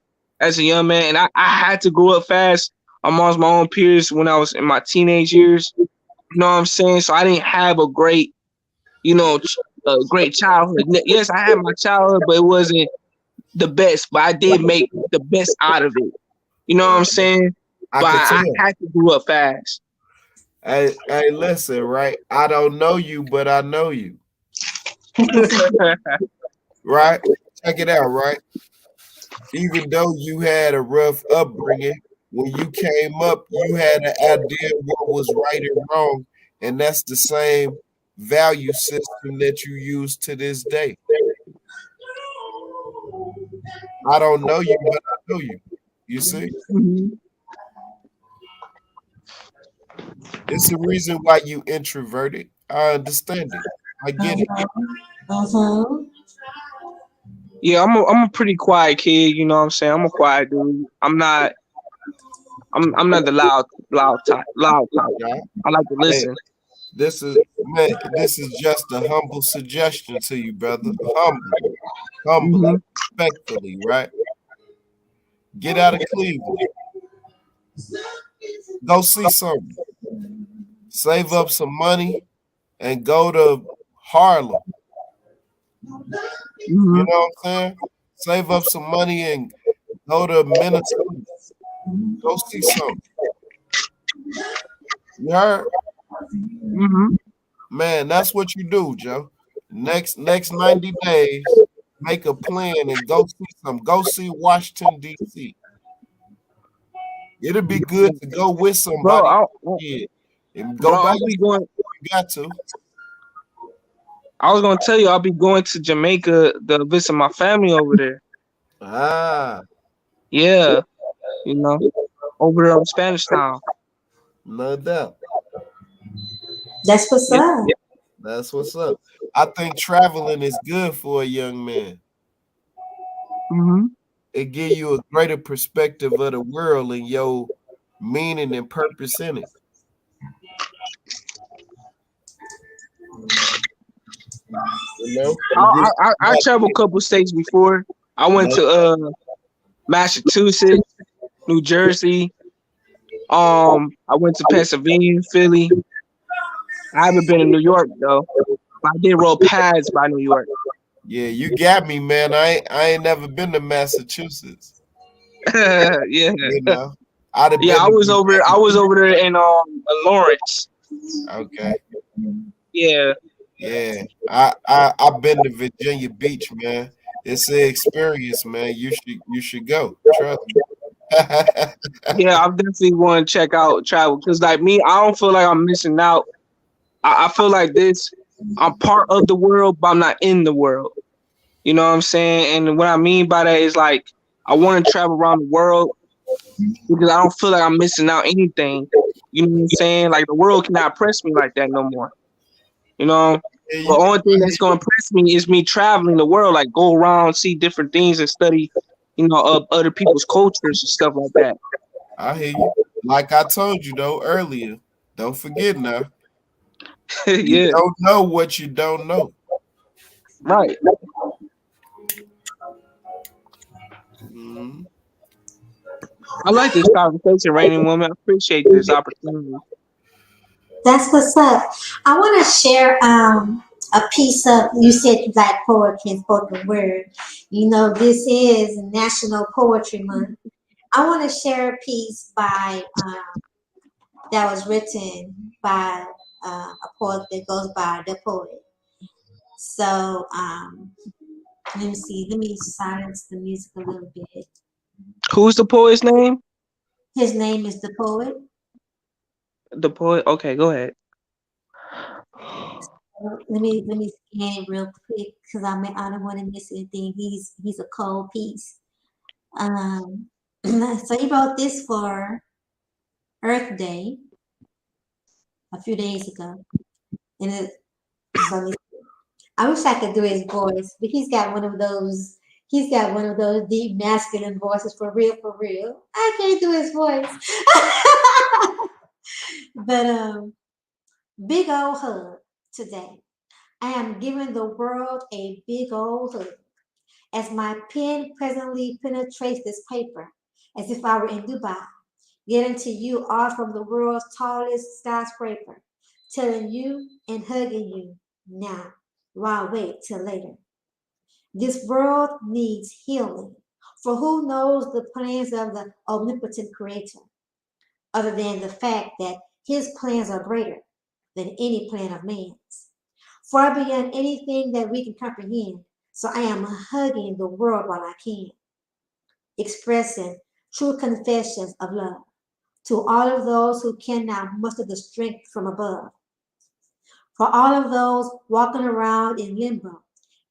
as a young man, and I had to grow up fast amongst my own peers when I was in my teenage years. You know what I'm saying? So I didn't have a great, a great childhood. Yes, I had my childhood, but it wasn't the best. But I did make the best out of it. You know what Uh, I'm saying? I But could I tell. had to grow up fast. Hey, listen, right? I don't know you, but I know you, right? Check it out, right? Even though you had a rough upbringing, when you came up, you had an idea what was right and wrong, and that's the same value system that you use to this day. I don't know you, but I know you. You see, Mhm. it's the reason why you introverted. I understand it. I get it. Mm-hmm. Yeah, I'm a pretty quiet kid. You know what I'm saying? I'm a quiet dude. I'm not the loud type. Yeah. I like to Hey, listen. this is just a humble suggestion to you, brother. Humbly, Hmm. respectfully, right? Get out of Cleveland. Go see something. Save up some money and go to Harlem. You Hmm. know what I'm saying? Save up some money and go to Minnesota. Go see something. You heard? Hmm. Man, that's what you do, Joe. Next 90 days, make a plan and go see some. Go see Washington, D.C. It'll be good to go with Bro, somebody. Yeah. And go by I'll be yourself going. if you got to. I was gonna tell you I'll be going to Jamaica to visit my family over there. Ah, Yeah, you know, over there on Spanish Town. no doubt. That's what's Yeah. up. That's what's up. I think traveling is good for a young man. Hmm. It give you a greater perspective of the world and your meaning and purpose in it. You know, it gives I traveled a couple states before. I went you to Massachusetts, New Jersey. I went to Pennsylvania, Philly. I haven't been to New York though. But I did roll pads by New York. yeah, you got me, man. I ain't never been to Massachusetts. Yeah, You know, I'd have yeah. been I to was over. I Virginia. was over there in Lawrence. Okay, Yeah. yeah. I've been to Virginia Beach, man. It's an experience, man. You should go. Trust me. Yeah, I definitely want to check out travel because, like me, I don't feel like I'm missing out. I feel like this. I'm part of the world, but I'm not in the world. You know what I'm saying? And what I mean by that is like I want to travel around the world because I don't feel like I'm missing out anything. You know what I'm saying? Like the world cannot press me like that no more. You know, Yeah, the only thing that's gonna impress me is me traveling the world, like go around, see different things, and study, other people's cultures and stuff like that. I hear you. Like I told you though earlier, don't forget now. You Yeah, don't know what you don't know. right. Mhm. I like this conversation, Raining Woman. I appreciate this opportunity. That's what's up. I want to share a piece of, you said you like poetry and spoken word. You know, this is National Poetry Month. I want to share a piece by that was written by a poet that goes by the poet. So let me see. Let me silence the music a little bit. Who's the poet's name? His name is the poet. The poet. Okay, go ahead. Let me scan it real quick because I don't want to miss anything. He's a cold piece. Um, so he wrote this for Earth Day a few days ago, and so I wish I could do his voice, but he's got one of those. He's got one of those deep masculine voices for real, for real. I can't do his voice. But big old hug today. I am giving the world a big old hug as my pen presently penetrates this paper, as if I were in Dubai, getting to you all from the world's tallest skyscraper, telling you and hugging you now. Why wait till later? This world needs healing, for who knows the plans of the omnipotent creator, other than the fact that his plans are greater than any plan of man's, far beyond anything that we can comprehend. So I am hugging the world while I can, expressing true confessions of love to all of those who cannot muster the strength from above, for all of those walking around in limbo,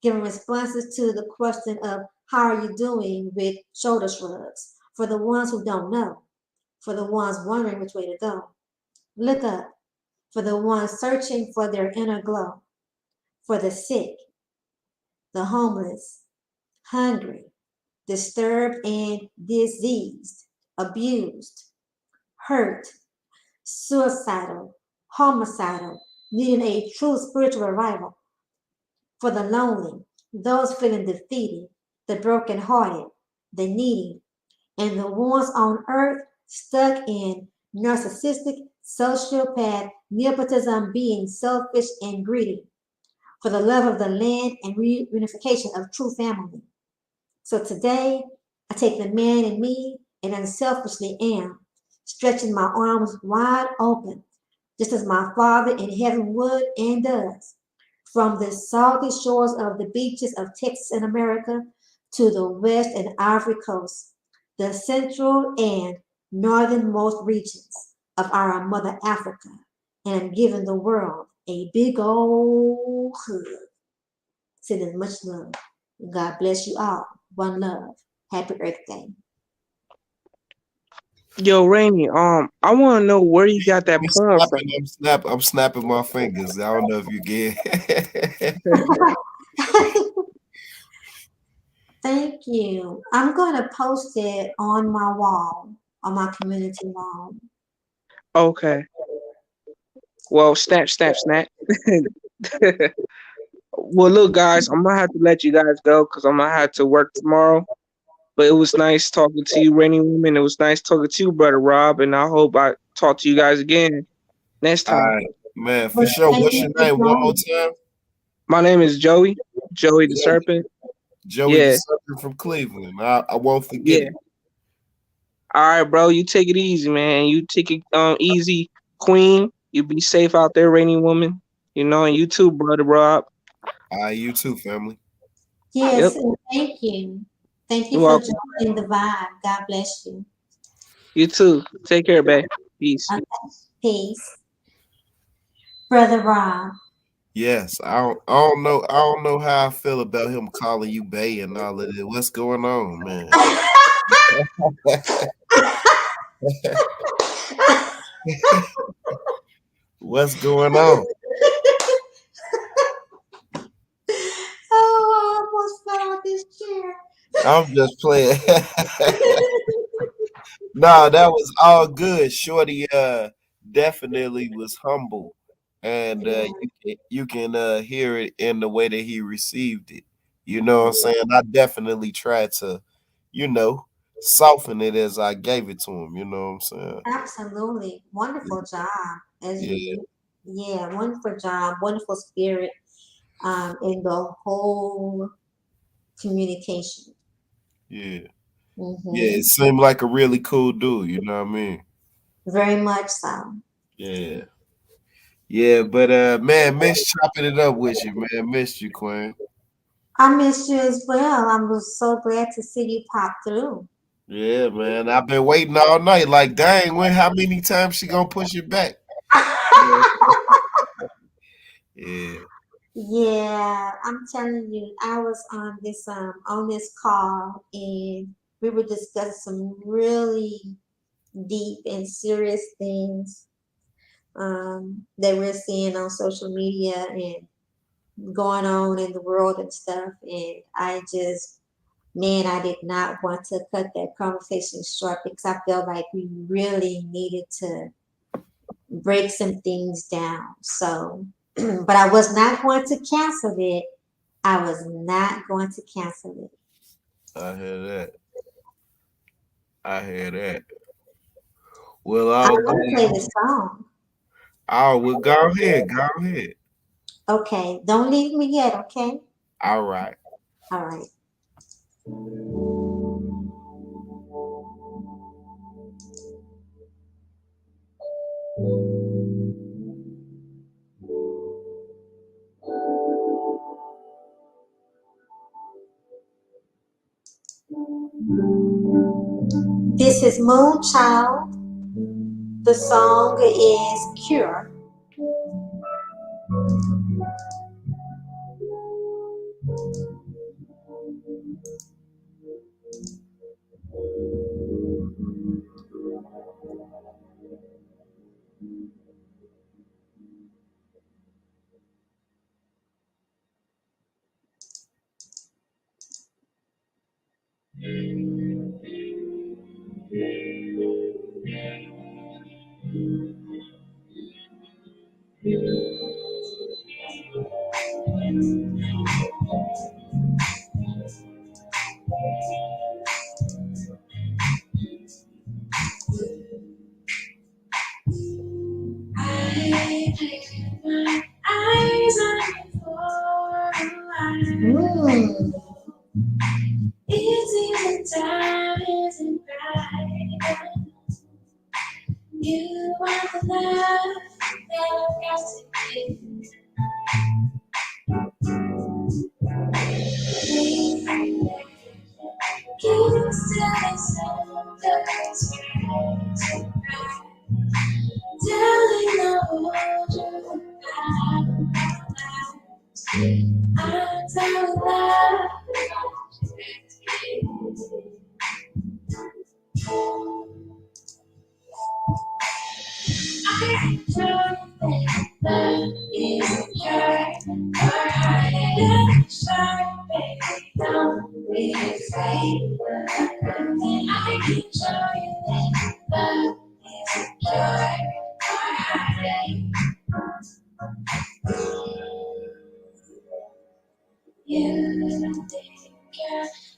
giving responses to the question of how are you doing with shoulder shrugs, for the ones who don't know, for the ones wondering which way to go. Look up, for the ones searching for their inner glow, for the sick, the homeless, hungry, disturbed and diseased, abused, hurt, suicidal, homicidal, needing a true spiritual revival, for the lonely, those feeling defeated, the brokenhearted, the needy, and the ones on earth stuck in narcissistic, sociopath, nepotism, being selfish and greedy, for the love of the land and reunification of true family. So today, I take the man in me and unselfishly am, stretching my arms wide open, just as my Father in heaven would and does, from the salty shores of the beaches of Texas and America to the west and Ivory Coast, the central and northernmost regions of our mother Africa, and I'm giving the world a big old hug. Sending much love. God bless you all. One love. Happy Earth Day. Yo, Rainy. I want to know where you got that I'm poem snapping. from. I'm snapping my fingers. I don't know if you get. Thank you. I'm going to post it on my wall, on my community wall. Okay. Well, snap, snap, snap. Well, look, guys, I'm gonna have to let you guys go because I'm gonna have to work tomorrow. But it was nice talking to you, Rainy Woman. It was nice talking to you, brother Rob, and I hope I talk to you guys again next All time. right, man, for Well, sure. thank What's you your for name? One more joining. time. My name is Joey, Joey the Joey. Serpent. Joey the Yeah, Sucker from Cleveland. I won't forget yeah. it. All right, bro. You take it easy, man. You take it easy, Queen. You be safe out there, Rainy Woman. You know, and you too, brother Rob. All right, you too, family. Yes, Yep. and thank you. Thank you You're for welcome. joining the vibe. God bless you. You too. Take care, babe. Peace. Okay. Peace. Brother Rob. Yes, I don't know how I feel about him calling you Bay and all of that. What's going on, man? What's going on? Oh, I almost fell out this chair. I'm just playing. No, that was all good. Shorty definitely was humble. And Yeah, you can hear it in the way that he received it. You know what I'm saying? I definitely tried to, you know, soften it as I gave it to him, you know what I'm saying? absolutely. Wonderful job. As Yeah, you, yeah, wonderful job. Wonderful spirit in the whole communication. yeah. Yeah, Mm-hmm. it seemed like a really cool dude, you know what I mean? Very much so. Yeah. Yeah, but man, miss chopping it up with you, man. Missed you, Queen. I missed you as well. I was so glad to see you pop through. Yeah, man. I've been waiting all night. Like, dang, when how many times she gonna push it back? Yeah. Yeah. Yeah, I'm telling you, I was on this call and we were discussing some really deep and serious things that we're seeing on social media and going on in the world and stuff. And man, I did not want to cut that conversation short because I felt like we really needed to break some things down. So, but I was not going to cancel it. I was not going to cancel it. I hear that. I hear that. Well, I all want to good. play the song. Oh, well, go ahead. Go ahead. Okay, don't leave me yet, okay? All right. All right. This is Moonchild. The song is Cure. I take my eyes on you for a while. It seems the time isn't right. You are the love that I've got to give. Keep still so close, telling the whole truth about I'm so love. I know that is a cure for hiding sharp, baby. Don't be afraid. And I can show you that love is a cure for hiding. You think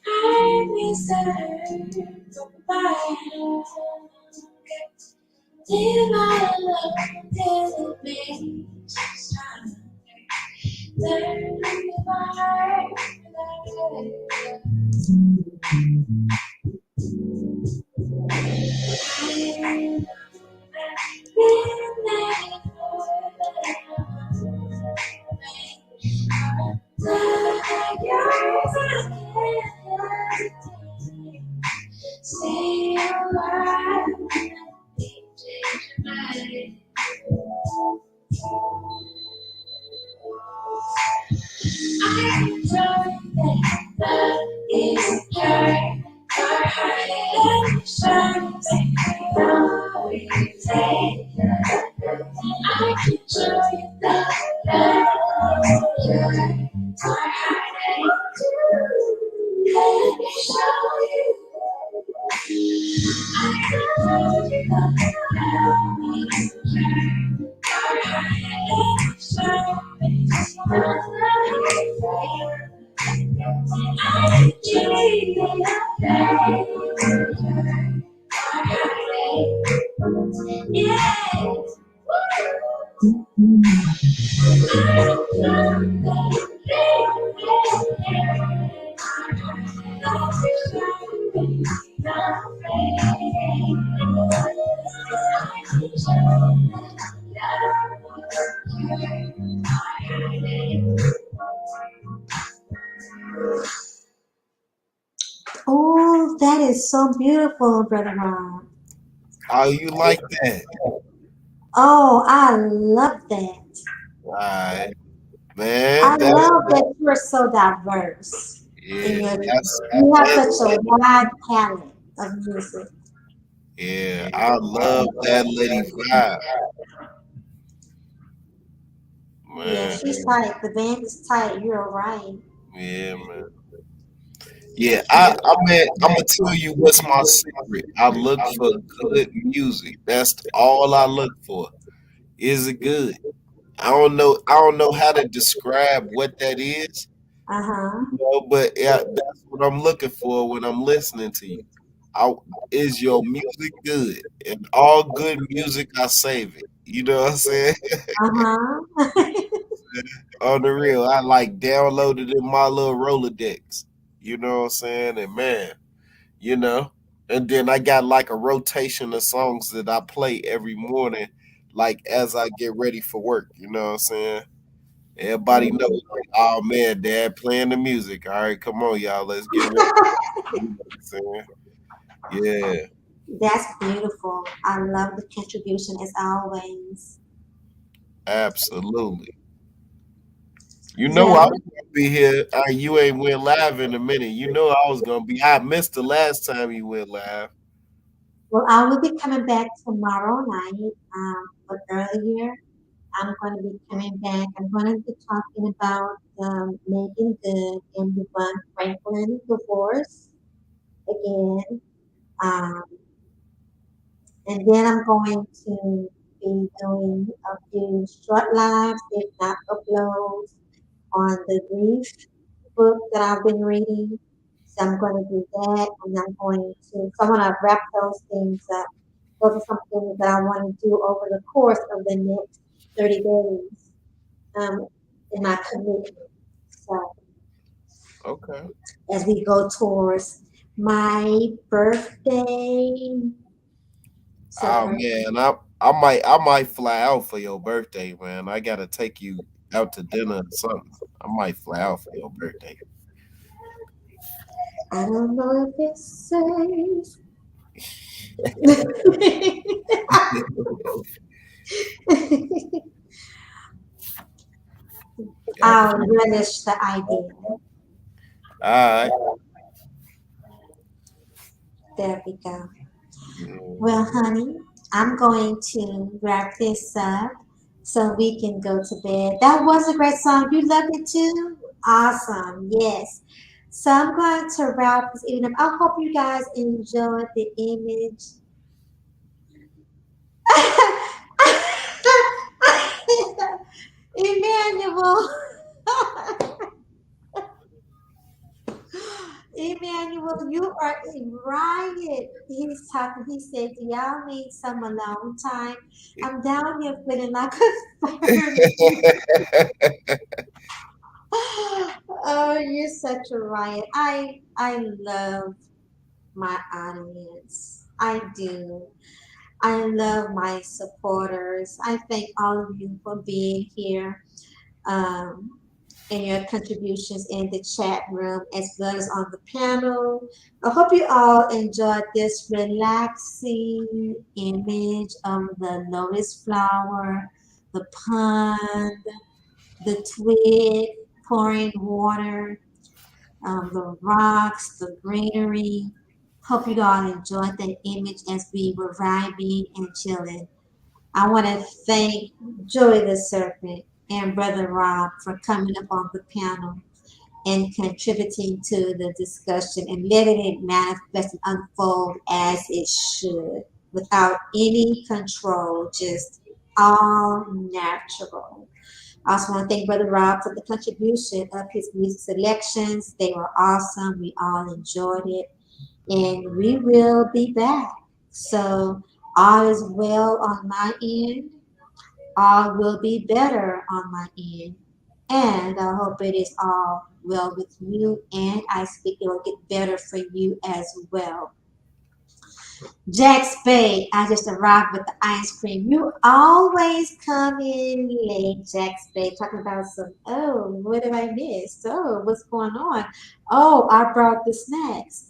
I'd be served by live all alone till it makes you strong. Learn who you are. Like yours, I can't stay alive. Change your mind. I enjoy that love is a cure for hiding sharps and always take. I can show you that love is a cure for hiding. Let me show you. I told you that love is a cure for hiding sharps and always take. I dream of yes. Oh, that is so beautiful, Brother Ron. How you like that? Oh, I love that. All right, I man. love that you're so diverse in Yeah, your. that's You have that. such a wide palette of music. Yeah, I love that lady vibe, Yeah, man. she's tight. The band is tight. You're right. Yeah, man. Yeah, I'm gonna tell you what's my secret. I look for good music. That's all I look for. Is it good? I don't know how to describe what that is, Uh huh. but yeah, that's what I'm looking for when I'm listening to you. I, is your music good? And all good music, I save it. You know what I'm saying? Uh huh. On the real, I like downloaded in my little Rolodex. You know what I'm saying? And man, you know. And then I got like a rotation of songs that I play every morning, like as I get ready for work. You know what I'm saying? Everybody knows, like, oh man, Dad playing the music. All right, come on, y'all, let's get ready. You know what I'm saying? Yeah, That's beautiful. I love the contribution as always. absolutely. You know Yeah. I was gonna be here. You ain't went live in a minute. You know I was gonna be. I missed the last time you went live. Well, I will be coming back tomorrow night. But earlier, I'm going to be coming back. I'm going to be talking about making good and the Von Franklin divorce again. Um, and then I'm going to be doing a few short lives, if not uploads, on the grief book that I've been reading. So I'm going to do that, and I'm going to. So I want to wrap those things up. Those are some things that I want to do over the course of the next 30 days um, in my commitment. So Okay. as we go towards my birthday Oh celebration, man, I might fly out for your birthday, man. I gotta take you out to dinner or something. I might fly out for your birthday. I don't know if it's safe. I'll Okay. relish the idea. All right. There we go. Yeah. Well, honey, I'm going to wrap this up so we can go to bed. That was a great song. You loved it too? Awesome. Yes. So I'm going to wrap this evening. I hope you guys enjoyed the image. Emmanuel. Emmanuel, you are a riot. He's talking. He said, "Do y'all need some alone time?" I'm down here feeling like a furnace. Oh, you're such a riot. I love my audience. I do. I love my supporters. I thank all of you for being here. Um, and your contributions in the chat room as well as on the panel. I hope you all enjoyed this relaxing image of the lotus flower, the pond, the twig pouring water, the rocks, the greenery. Hope you all enjoyed that image as we were vibing and chilling. I want to thank Joey the Serpent and Brother Rob for coming up on the panel and contributing to the discussion and letting it manifest and unfold as it should without any control, just all natural. I also want to thank Brother Rob for the contribution of his music selections. They were awesome. We all enjoyed it. And we will be back. So all is well on my end. All will be better on my end. And I hope it is all well with you. And I speak it will get better for you as well. Jack Spade, I just arrived with the ice cream. You always come in late, Jack Spade, talking about some, oh, what have I missed? Oh, what's going on? Oh, I brought the snacks.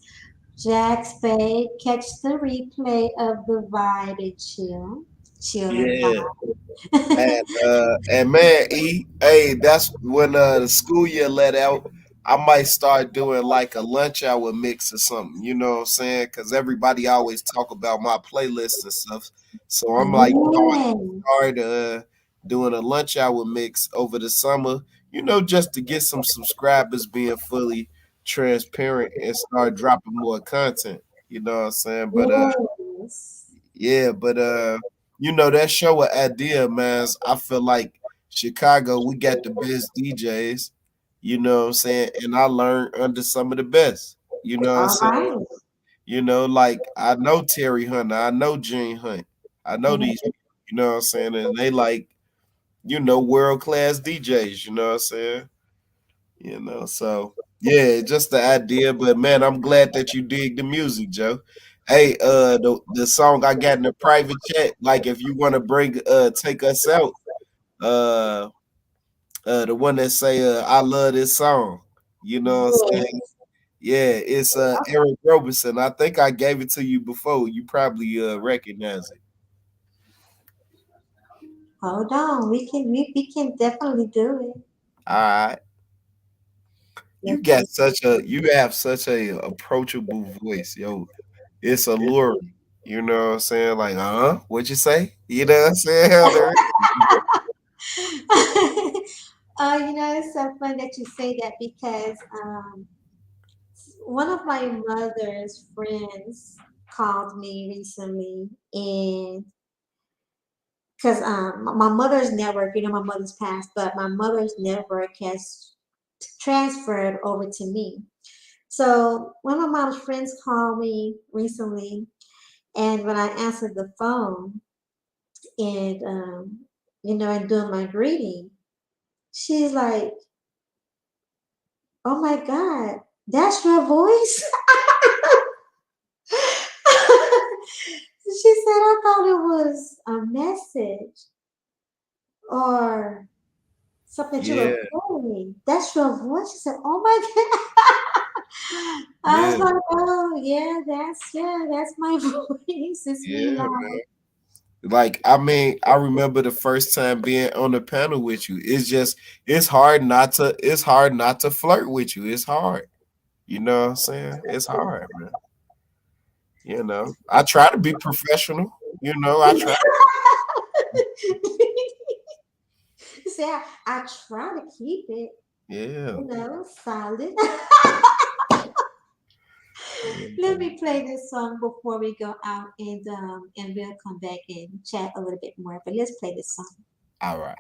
Jack Spade, catch the replay of the vibe and chill. Chill and Yeah. vibe. And man, hey, that's when the school year let out. I might start doing like a lunch hour mix or something. You know what I'm saying? Because everybody always talk about my playlists and stuff. So I'm like, Yeah. start doing a lunch hour mix over the summer. You know, just to get some subscribers being fully transparent and start dropping more content. You know what I'm saying? But Yes. yeah, but you know that show an idea, man. I feel like Chicago, we got the best DJs, you know what I'm saying? And I learned under some of the best. You know what I'm All saying? right. You know, like I know Terry Hunter, I know Gene Hunt, I know these people, you know what I'm saying? And they like, you know, world class DJs, you know what I'm saying? You know, so yeah, just the idea. But man, I'm glad that you dig the music, Joe. Hey, the song I got in the private chat, like if you want to bring take us out, uh the one that say I love this song. You know what I'm saying? Yes. Yeah, it's Eric Roberson. I think I gave it to you before. You probably recognize it. Hold on. We can definitely do it. All right. Let's see. You have such a approachable voice, yo. It's alluring. You know what I'm saying? Like, what'd you say? You know what I'm saying? It's so fun that you say that because one of my mother's friends called me recently, and because my mother's network, my mother's passed, but my mother's network has transferred over to me. So one of my mom's friends called me recently, and when I answered the phone and and doing my greeting, she's like, "Oh my God, that's your voice." She said, "I thought it was a message or something that you Yeah, were playing. That's your voice." She said, "Oh my God." I was yeah, like, "Oh yeah, that's my voice. It's me yeah, live." man. Like, I mean, I remember the first time being on the panel with you. It's hard not to flirt with you. It's hard. You know what I'm saying? It's hard, man. You know. I try to be professional. You know, I try. See, I try to keep it, Yeah. solid. Yeah. Let me play this song before we go out, and we'll come back and chat a little bit more. But let's play this song. All right.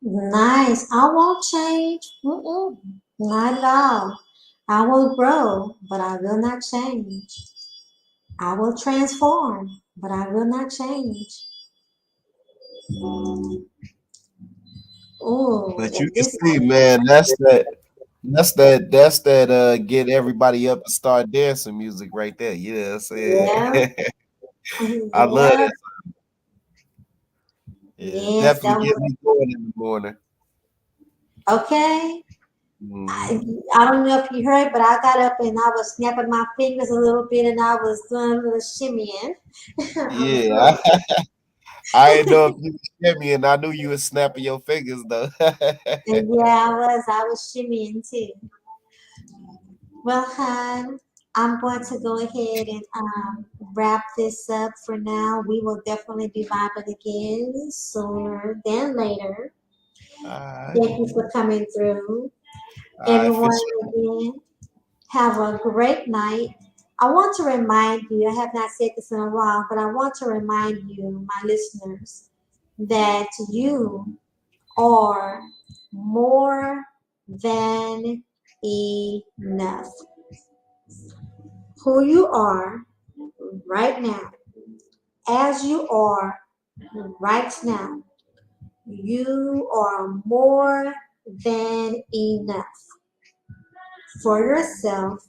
Nice. I won't change. Mm-mm. Not at all. I will grow, but I will not change. I will transform, but I will not change. Oh, But you can this. see, man, that's that get everybody up and start dancing music right there. You know what I'm saying? Yeah. I love Yeah. that. Yeah, Yes. definitely That get was. me going in the morning. Okay? I, Mhm. I don't know if you heard, but I got up and I was snapping my fingers a little bit and I was doing a little shimmying. I was Yeah, doing I didn't know if you was shimmying. I knew you was snapping your fingers though. and yeah, I was shimmying too. Well, hon, I'm going to go ahead and wrap this up for now. We will definitely be vibing again sooner than later. Alright, Thank you for coming through. alright, for Everyone, sure. again, have a great night. I want to remind you, I have not said this in a while, but I want to remind you, my listeners, that you are more than enough. Who you are right now, as you are right now, you are more than enough for yourself,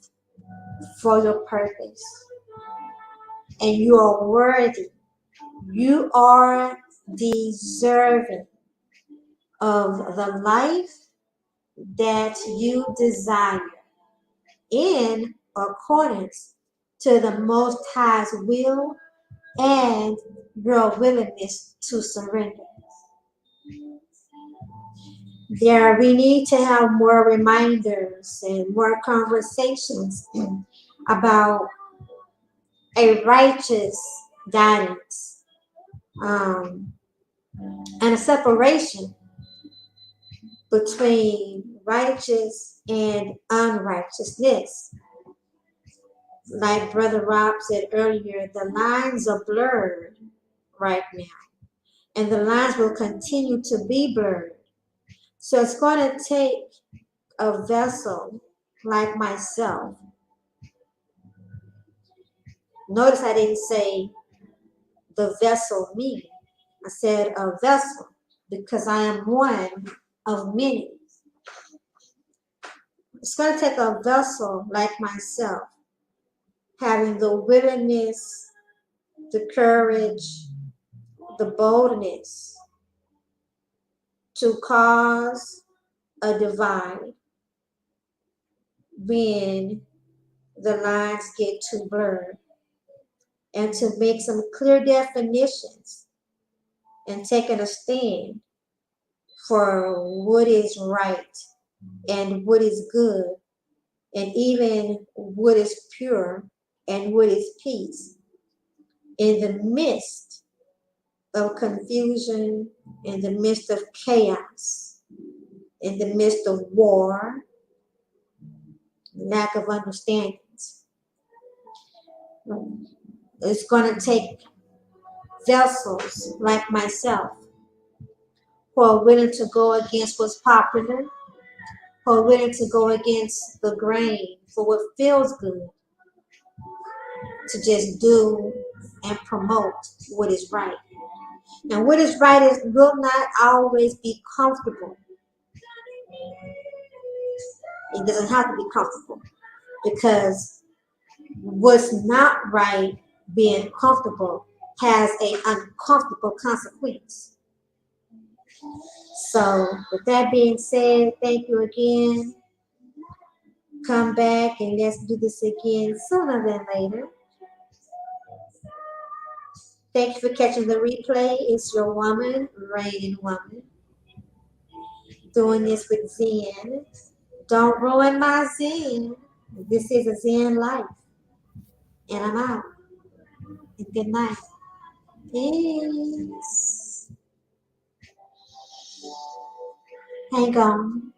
for your purpose, and you are worthy. You are deserving of the life that you desire in accordance to the Most High's will and your willingness to surrender. We need to have more reminders and more conversations about a righteous guidance um, and a separation between righteous and unrighteousness. Like Brother Rob said earlier, the lines are blurred right now, and the lines will continue to be blurred. So it's going to take a vessel like myself. Notice I didn't say the vessel me. I said a vessel because I am one of many. It's going to take a vessel like myself, having the willingness, the courage, the boldness to cause a divide when the lines get too blurred and to make some clear definitions and taking a stand for what is right and what is good and even what is pure and what is peace in the midst of confusion, in the midst of chaos, in the midst of war, lack of understandings. It's going to take vessels like myself who are willing to go against what's popular, who are willing to go against the grain for what feels good, to just do and promote what is right. And what is right will not always be comfortable. It doesn't have to be comfortable because what's not right being comfortable has an uncomfortable consequence. So, with that being said, thank you again. Come back and let's do this again sooner than later. Thank you for catching the replay. It's your woman, Rain Woman, doing this with Zen. Don't ruin my Zen. This is a Zen life. And I'm out. And good night. Peace. Hang on.